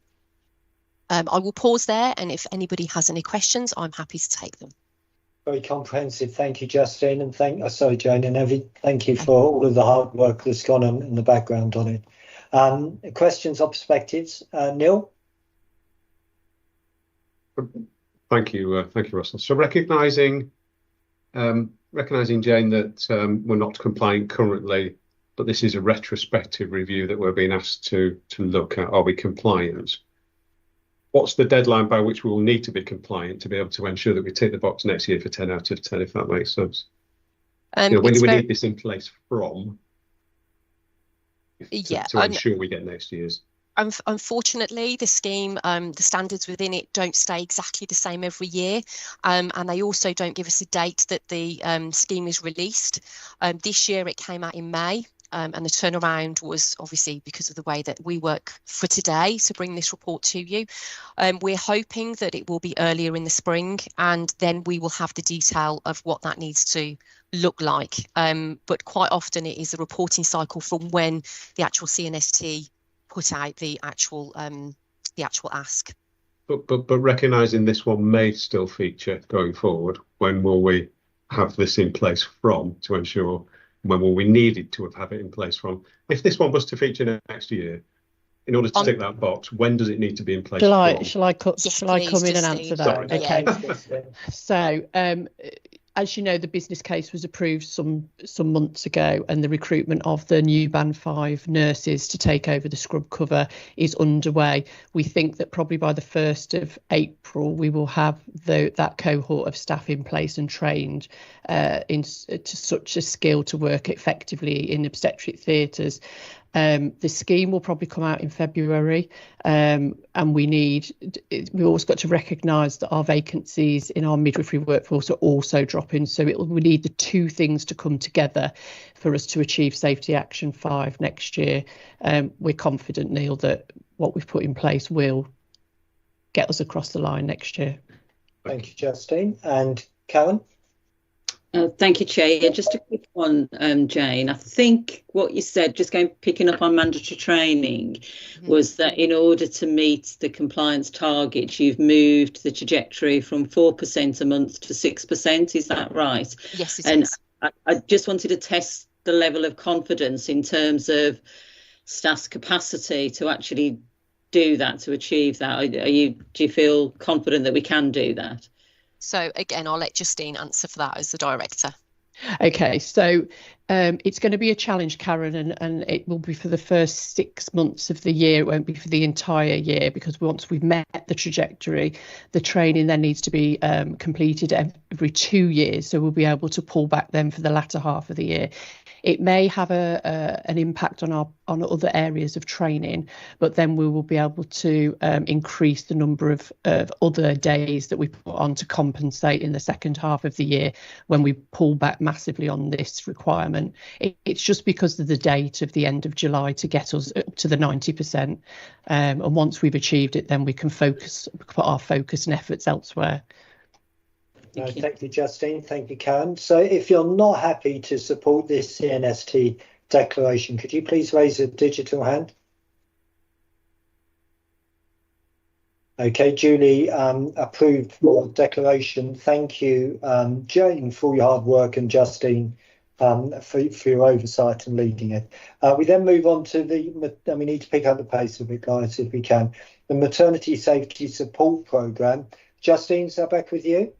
S16: I will pause there, and if anybody has any questions, I'm happy to take them.
S1: Very comprehensive. Thank you, Justine, and Jane and Evie. Thank you for all of the hard work that's gone on in the background on it. Questions or perspectives? Neil?
S11: Thank you, Russell. So recognising, Jane, that we're not compliant currently, but this is a retrospective review that we're being asked to look at. Are we compliant? What's the deadline by which we will need to be compliant to be able to ensure that we tick the box next year for 10 out of 10, if that makes sense? When do we need this in place from? To ensure we get next year's.
S16: Unfortunately, the scheme, the standards within it don't stay exactly the same every year, and they also don't give us a date that the scheme is released. This year it came out in May, and the turnaround was obviously because of the way that we work for today to bring this report to you. We're hoping that it will be earlier in the spring, and then we will have the detail of what that needs to look like. But quite often it is a reporting cycle from when the actual CNST put out the actual ask.
S11: But recognising this one may still feature going forward, when will we have this in place from to ensure? When will we need it to have it in place from? If this one was to feature next year, in order to tick that box, when does it need to be in place?
S15: Shall I come in and answer that?
S11: Sorry.
S15: Okay. So, as you know, the business case was approved some months ago, and the recruitment of the new Band 5 nurses to take over the scrub cover is underway. We think that probably by the 1st of April, we will have that cohort of staff in place and trained to such a skill to work effectively in obstetric theatres. The scheme will probably come out in February, and we've also got to recognise that our vacancies in our midwifery workforce are also dropping. So we need the two things to come together for us to achieve Safety Action 5 next year. We're confident, Neil, that what we've put in place will get us across the line next year.
S1: Thank you, Justine. And Karen?
S14: Thank you, Chair. Yeah, just a quick one, Jane. I think what you said, picking up on mandatory training, was that in order to meet the compliance targets, you've moved the trajectory from 4% a month to 6%. Is that right?
S16: Yes, it is.
S14: I just wanted to test the level of confidence in terms of staff's capacity to actually do that, to achieve that? Do you feel confident that we can do that?
S16: So again, I'll let Justine answer for that as the director.
S15: Okay, so it's going to be a challenge, Karen, and it will be for the first 6 months of the year. It won't be for the entire year, because once we've met the trajectory, the training then needs to be completed every 2 years. So we'll be able to pull back then for the latter half of the year. It may have an impact on other areas of training, but then we will be able to increase the number of other days that we put on to compensate in the second half of the year when we pull back massively on this requirement. It's just because of the date of the end of July to get us up to the 90%. And once we've achieved it, then we can put our focus and efforts elsewhere.
S1: Thank you, Justine. Thank you, Karen. So if you're not happy to support this CNST declaration, could you please raise a digital hand? Okay, Julie, approved for declaration. Thank you, Jane, for your hard work, and Justine for your oversight and leading it. We then move on to we need to pick up the pace a bit, guys, if we can. The Maternity Safety Support Programme. Justine, is that back with you?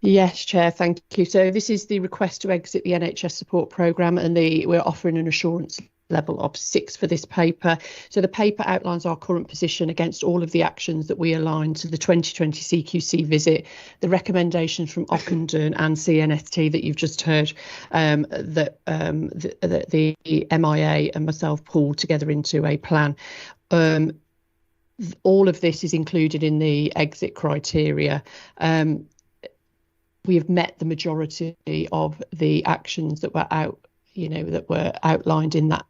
S15: Yes, Chair, thank you. So this is the request to exit the NHS support programme, and we're offering an assurance level of 6 for this paper. So the paper outlines our current position against all of the actions that we aligned to the 2020 CQC visit, the recommendations from Ockenden and CNST that you've just heard, that the MIA and myself pulled together into a plan. All of this is included in the exit criteria. We have met the majority of the actions that were outlined in that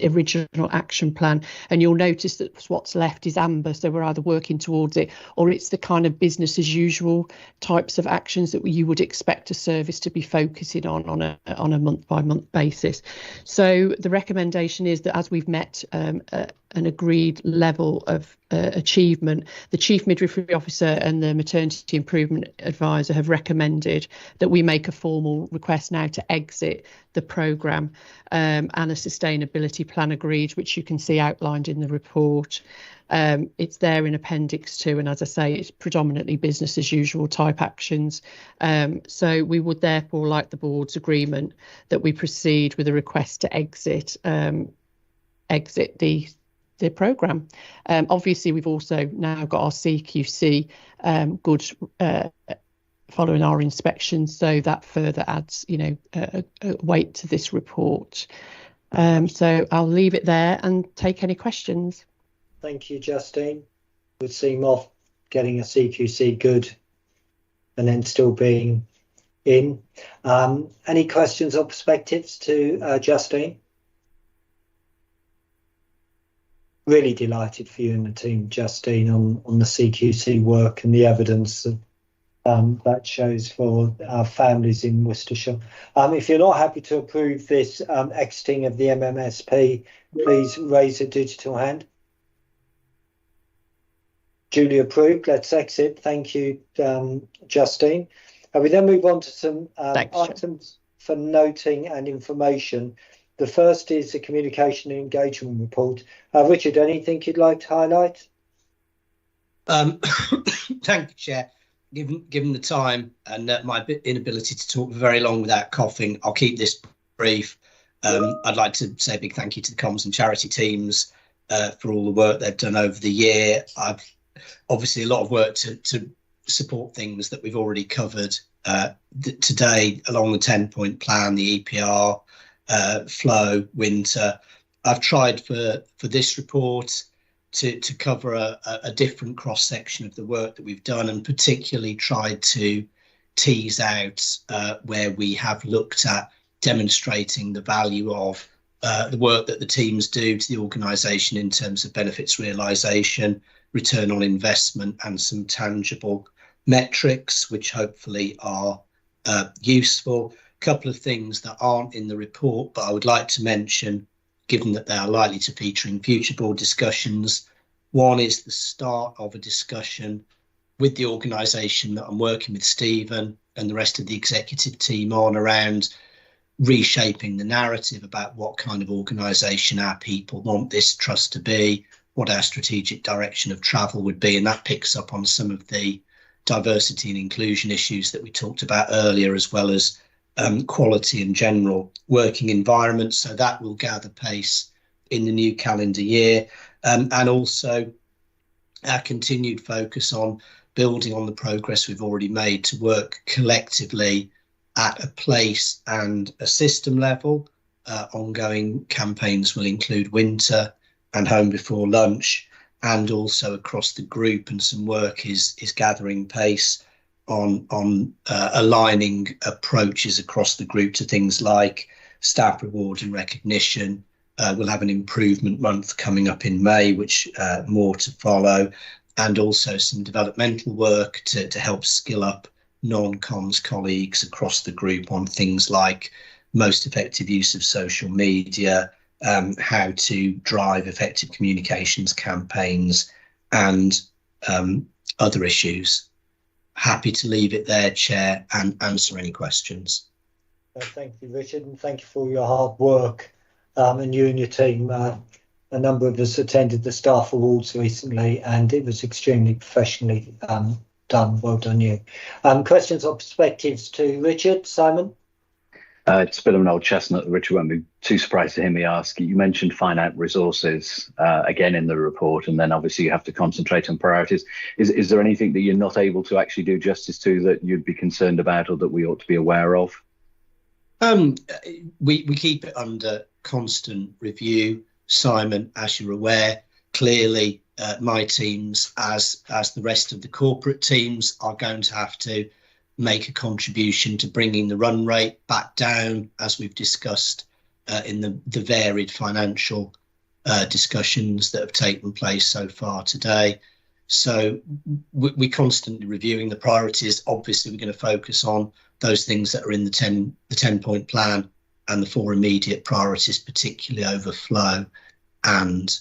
S15: original action plan. And you'll notice that what's left is amber, so we're either working towards it, or it's the kind of business as usual types of actions that you would expect a service to be focusing on a month by month basis. So the recommendation is that as we've met an agreed level of achievement, the Chief Midwifery Officer and the Maternity Improvement Advisor have recommended that we make a formal request now to exit the programme, and a sustainability plan agreed, which you can see outlined in the report. It's there in Appendix 2, and as I say, it's predominantly business as usual type actions. So we would therefore like the board's agreement that we proceed with a request to exit the programme. Obviously, we've also now got our CQC good following our inspection, so that further adds, a weight to this report. So I'll leave it there and take any questions.
S1: Thank you, Justine. Would seem off getting a CQC good and then still being in. Any questions or perspectives to Justine? Really delighted for you and the team, Justine, on the CQC work and the evidence that shows for our families in Worcestershire. If you're not happy to approve this exiting of the MMSP, please raise a digital hand. Duly approved. Let's exit. Thank you, Justine. We then move on to some items for noting and information. The first is the communication and engagement report. Richard, anything you'd like to highlight?
S4: Thank you, Chair. Given the time and my inability to talk very long without coughing, I'll keep this brief. I'd like to say a big thank you to the comms and charity teams for all the work they've done over the year. I've obviously a lot of work to support things that we've already covered today along the 10-point plan, the EPR, flow, winter. I've tried for this report to cover a different cross section of the work that we've done, and particularly tried to tease out where we have looked at demonstrating the value of the work that the teams do to the organisation in terms of benefits realisation, return on investment, and some tangible metrics which hopefully are useful. Couple of things that aren't in the report, but I would like to mention, given that they are likely to feature in future board discussions. One is the start of a discussion with the organisation that I'm working with Stephen and the rest of the executive team on, around reshaping the narrative about what kind of organisation our people want this trust to be, what our strategic direction of travel would be, and that picks up on some of the diversity and inclusion issues that we talked about earlier, as well as quality and general working environment. So that will gather pace in the new calendar year, and also our continued focus on building on the progress we've already made to work collectively at a place and a system level. Ongoing campaigns will include winter and home before lunch, and also across the group, and some work is gathering pace on aligning approaches across the group to things like staff reward and recognition. We'll have an improvement month coming up in May, which more to follow, and also some developmental work to help skill up non-comms colleagues across the group on things like most effective use of social media, how to drive effective communications campaigns, and other issues. Happy to leave it there, Chair, and answer any questions.
S1: Thank you, Richard, and thank you for all your hard work. And you and your team, a number of us attended the staff awards recently, and it was extremely professionally done. Well done, you. Questions or perspectives to Richard, Simon?
S5: It's a bit of an old chestnut. Richard won't be too surprised to hear me ask. You mentioned finite resources again in the report, and then obviously you have to concentrate on priorities. Is there anything that you're not able to actually do justice to that you'd be concerned about, or that we ought to be aware of?
S4: We keep it under constant review, Simon, as you're aware. Clearly, my teams, as the rest of the corporate teams, are going to have to make a contribution to bringing the run rate back down, as we've discussed in the varied financial discussions that have taken place so far today. So we're constantly reviewing the priorities. Obviously, we're going to focus on those things that are in the 10-point plan and the 4 immediate priorities, particularly overflow and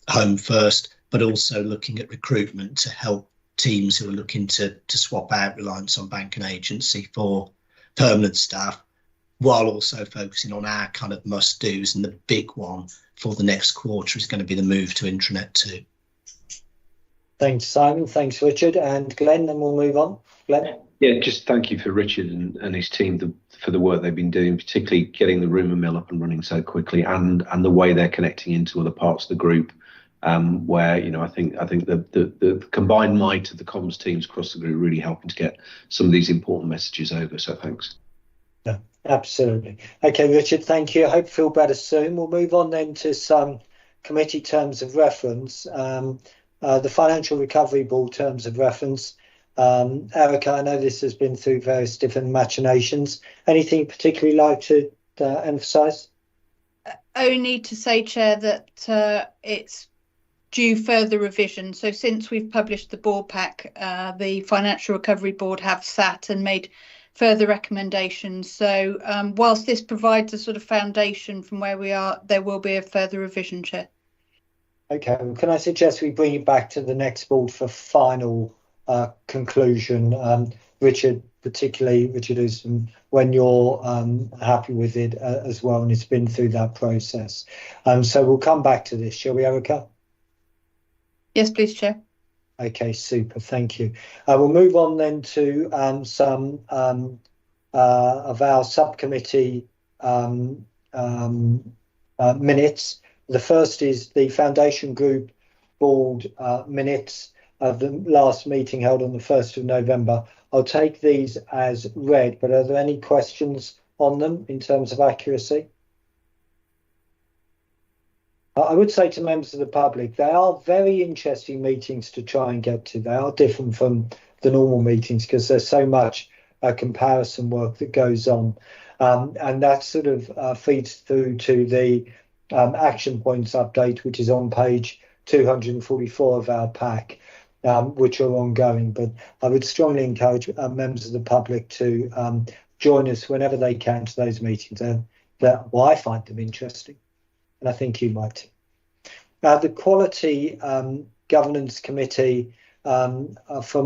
S4: home first, but also looking at recruitment to help teams who are looking to swap out reliance on bank and agency for permanent staff, while also focusing on our kind of must-dos. And the big one for the next quarter is going to be the move to Intranet 2.
S1: Thanks, Simon. Thanks, Richard. And Glenn, then we'll move on. Glenn?
S6: Yeah, just thank you for Richard and his team for the work they've been doing, particularly getting the rumour mill up and running so quickly, and the way they're connecting into other parts of the group. Where I think the combined might of the comms teams across the group really helping to get some of these important messages over. So thanks.
S1: Yeah, absolutely. Okay, Richard, thank you. I hope you feel better soon. We'll move on then to some committee terms of reference. The Financial Recovery Board terms of reference. Erica, I know this has been through various different machinations. Anything particularly like to emphasise?
S2: Only to say, Chair, that it's due further revision. So since we've published the board pack, the Financial Recovery Board have sat and made further recommendations. So whilst this provides a sort of foundation from where we are, there will be a further revision, Chair. Okay, well, can I suggest we bring it back to the next board for final conclusion? Richard, particularly Richard Houston, when you're happy with it as well, and it's been through that process. So we'll come back to this, shall we, Erica? Yes, please, Chair. Okay, super, thank you. We'll move on then to some of our subcommittee minutes. The first is the Foundation Group Board minutes of the last meeting held on the 1st of November. I'll take these as read, but are there any questions on them in terms of accuracy? I would say to members of the public, they are very interesting meetings to try and get to. They are different from the normal meetings because there's so much comparison work that goes on. And that sort of feeds through to the action points update, which is on page 244 of our pack, which are ongoing. But I would strongly encourage members of the public to join us whenever they can to those meetings. Well, I find them interesting, and I think you might. The Quality Governance Committee from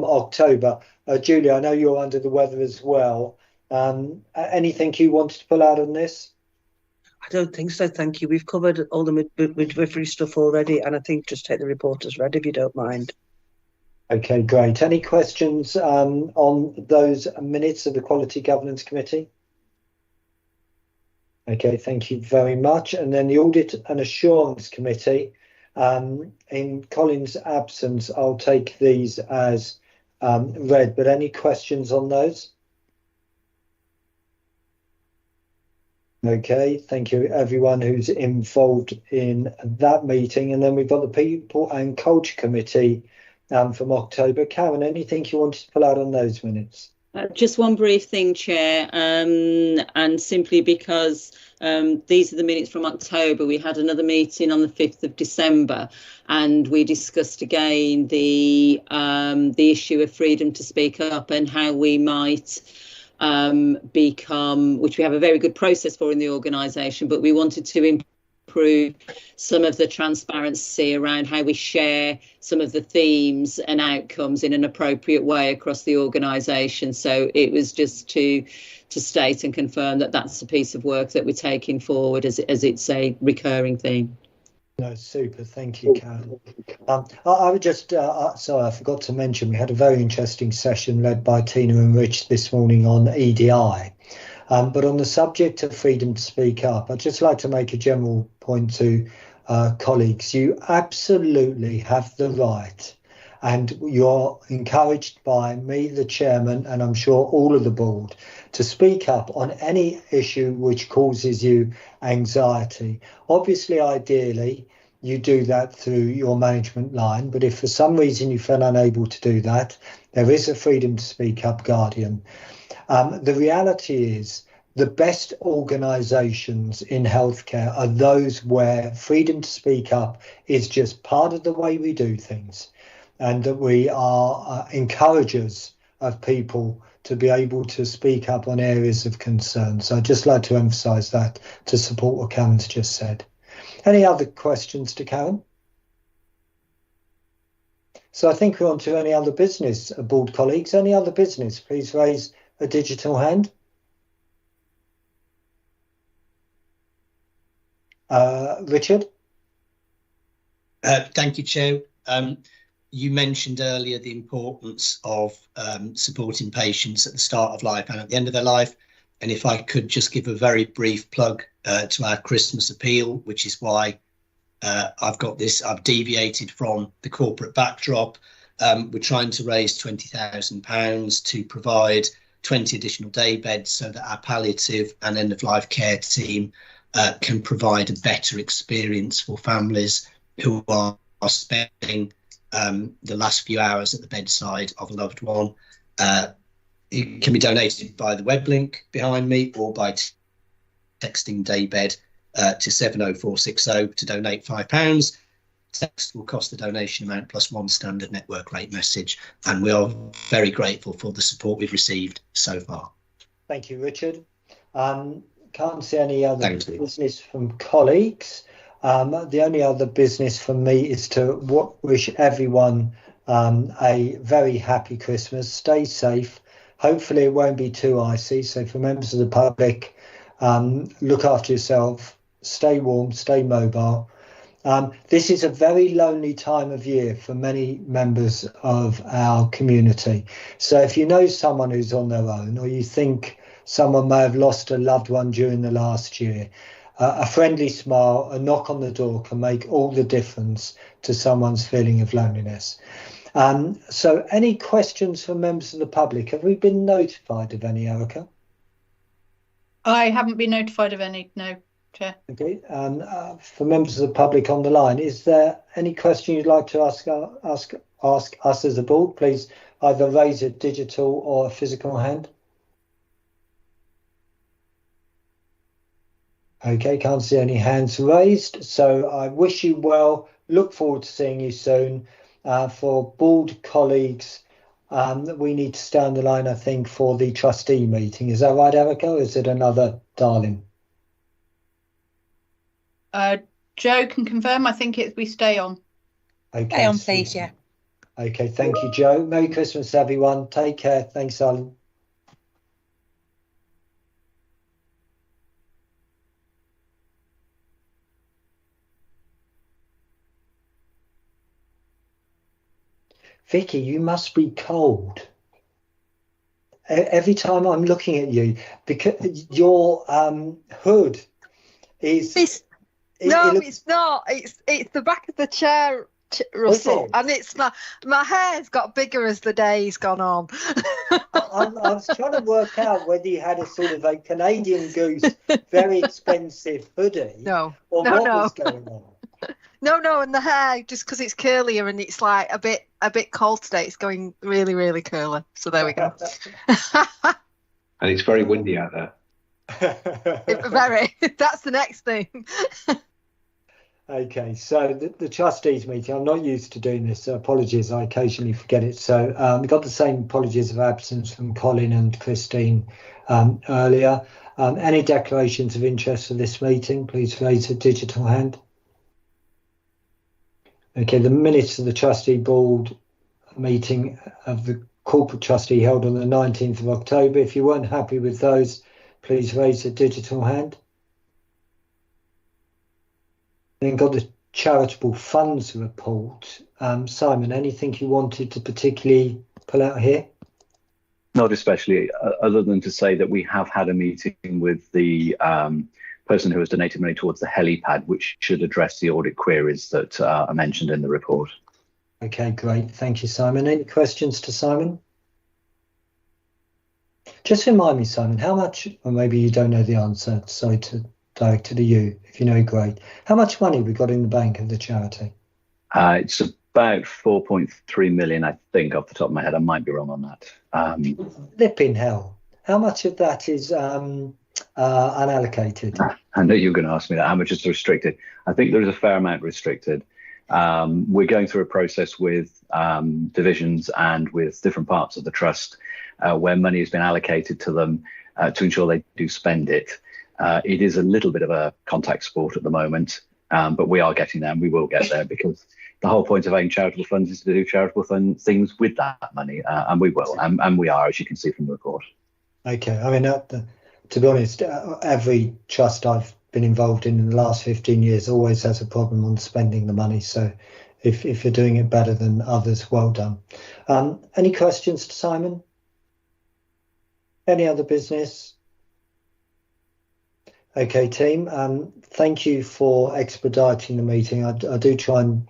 S2: October. Julia, I know you're under the weather as well. Anything you wanted to pull out on this?
S17: I don't think so, thank you. We've covered all the midwifery stuff already, and I think just take the report as read if you don't mind.
S1: Okay, great. Any questions on those minutes of the Quality Governance Committee? Okay, thank you very much. And then the Audit and Assurance Committee, in Colin's absence, I'll take these as read, but any questions on those? Okay, thank you everyone who's involved in that meeting. And then we've got the People and Culture Committee from October. Karen, anything you wanted to pull out on those minutes?
S14: Just one brief thing, Chair, and simply because these are the minutes from October. We had another meeting on the 5th of December, and we discussed again the issue of freedom to speak up and how we might become, which we have a very good process for in the organisation, but we wanted to improve some of the transparency around how we share some of the themes and outcomes in an appropriate way across the organisation. So it was just to state and confirm that that's a piece of work that we're taking forward as it's a recurring theme.
S1: No, super. Thank you, Karen. I would just, sorry, I forgot to mention, we had a very interesting session led by Tina and Rich this morning on EDI. But on the subject of freedom to speak up, I'd just like to make a general point to colleagues. You absolutely have the right, and you're encouraged by me, the chairman, and I'm sure all of the board, to speak up on any issue which causes you anxiety. Obviously, ideally, you do that through your management line, but if for some reason you feel unable to do that, there is a freedom to speak up guardian. The reality is the best organisations in healthcare are those where freedom to speak up is just part of the way we do things, and that we are encouragers of people to be able to speak up on areas of concern. So I'd just like to emphasise that to support what Karen's just said. Any other questions to Karen? So I think we're on to any other business, board colleagues. Any other business? Please raise a digital hand. Richard?
S4: Thank you, Chair. You mentioned earlier the importance of supporting patients at the start of life and at the end of their life. And if I could just give a very brief plug to our Christmas appeal, which is why I've deviated from the corporate backdrop. We're trying to raise £20,000 to provide 20 additional day beds so that our palliative and end-of-life care team can provide a better experience for families who are spending the last few hours at the bedside of a loved one. It can be donated by the web link behind me or by texting daybed to 70460 to donate £5. Text will cost the donation amount plus one standard network rate message, and we are very grateful for the support we've received so far.
S1: Thank you, Richard. Can't see any other business from colleagues. The only other business from me is to wish everyone a very happy Christmas. Stay safe. Hopefully it won't be too icy. So for members of the public, look after yourself, stay warm, stay mobile. This is a very lonely time of year for many members of our community. So if you know someone who's on their own, or you think someone may have lost a loved one during the last year, a friendly smile, a knock on the door can make all the difference to someone's feeling of loneliness. So any questions from members of the public? Have we been notified of any, Erica?
S2: I haven't been notified of any, no, Chair.
S1: Okay, for members of the public on the line, is there any question you'd like to ask us as a board? Please either raise a digital or a physical hand. Okay, can't see any hands raised. So I wish you well. Look forward to seeing you soon. For board colleagues, we need to stay on the line, I think, for the trustee meeting. Is that right, Erica, or is it another Darling?
S2: Joe can confirm. I think we stay on.
S1: Okay,
S18: stay on, please, yeah.
S1: Okay, thank you, Joe. Merry Christmas, everyone. Take care. Thanks, Alan. Vicky, you must be cold. Every time I'm looking at you, because your hood is...
S18: It's not. It's the back of the chair, Russell, and it's my hair's got bigger as the day's gone on.
S1: I was trying to work out whether you had a sort of a Canadian Goose, very expensive hoodie.
S18: No,
S1: or
S18: no,
S1: what
S18: no.
S1: was going on.
S18: No, and the hair, just because it's curlier and it's like a bit cold today, it's going really, really curly. So there we go.
S6: And it's very windy out there.
S18: Very. That's the next thing.
S1: Okay, so the trustees meeting, I'm not used to doing this, so apologies, I occasionally forget it. So we got the same apologies of absence from Colin and Christine earlier. Any declarations of interest for this meeting, please raise a digital hand. Okay, the minutes of the trustee board meeting of the corporate trustee held on the 19th of October. If you weren't happy with those, please raise a digital hand. Then got the charitable funds report. Simon, anything you wanted to particularly pull out here?
S5: Not especially, other than to say that we have had a meeting with the person who has donated money towards the helipad, which should address the audit queries that are mentioned in the report.
S1: Okay, great. Thank you, Simon. Any questions to Simon? Just remind me, Simon, how much, or maybe you don't know the answer, sorry to direct it to you. If you know, great. How much money we got in the bank of the charity?
S5: It's about 4.3 million, I think, off the top of my head. I might be wrong on that.
S1: Flipping hell. How much of that is unallocated?
S5: I know you were going to ask me that. How much is restricted? I think there is a fair amount restricted. We're going through a process with divisions and with different parts of the trust where money has been allocated to them to ensure they do spend it. It is a little bit of a contact sport at the moment, but we are getting there and we will get there, because the whole point of having charitable funds is to do charitable things with that money, and we will, and we are, as you can see from the report. Okay,
S1: I mean, to be honest, every trust I've been involved in the last 15 years always has a problem on spending the money. So if you're doing it better than others, well done. Any questions to Simon? Any other business? Okay, team, thank you for expediting the meeting. I do try and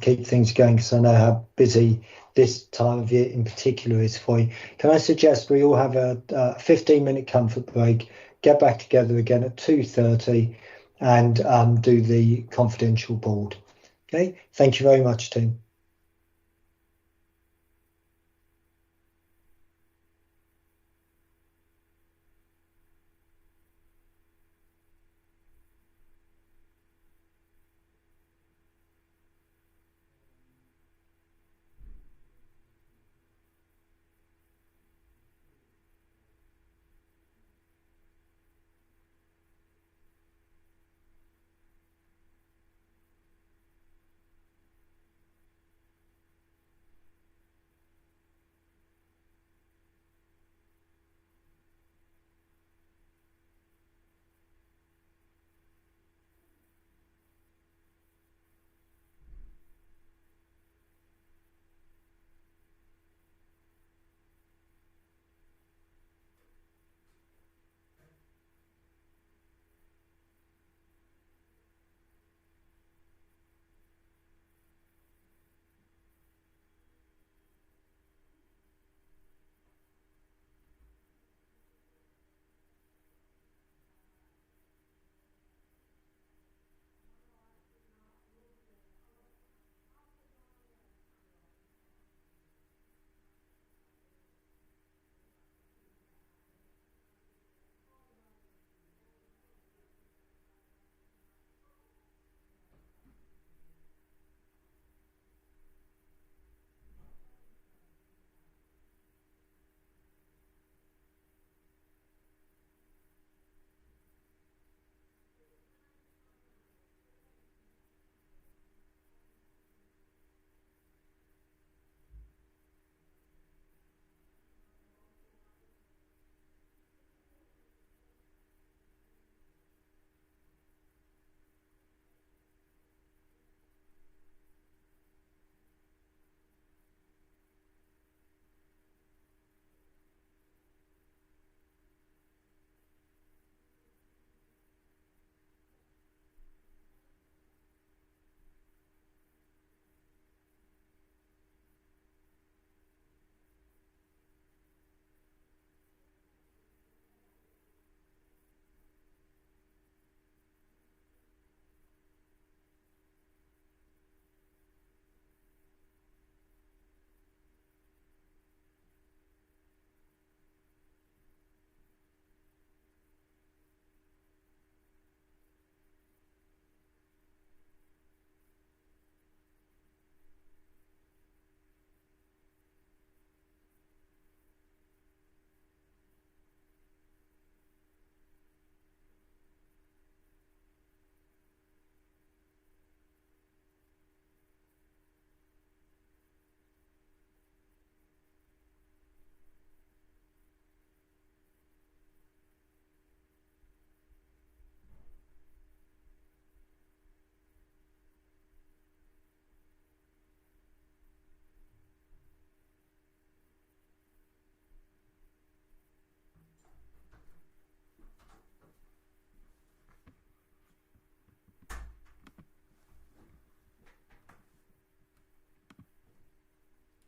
S1: keep things going because I know how busy this time of year in particular is for you. Can I suggest we all have a 15-minute comfort break, get back together again at 2:30 and do the confidential board. Okay, thank you very much, team.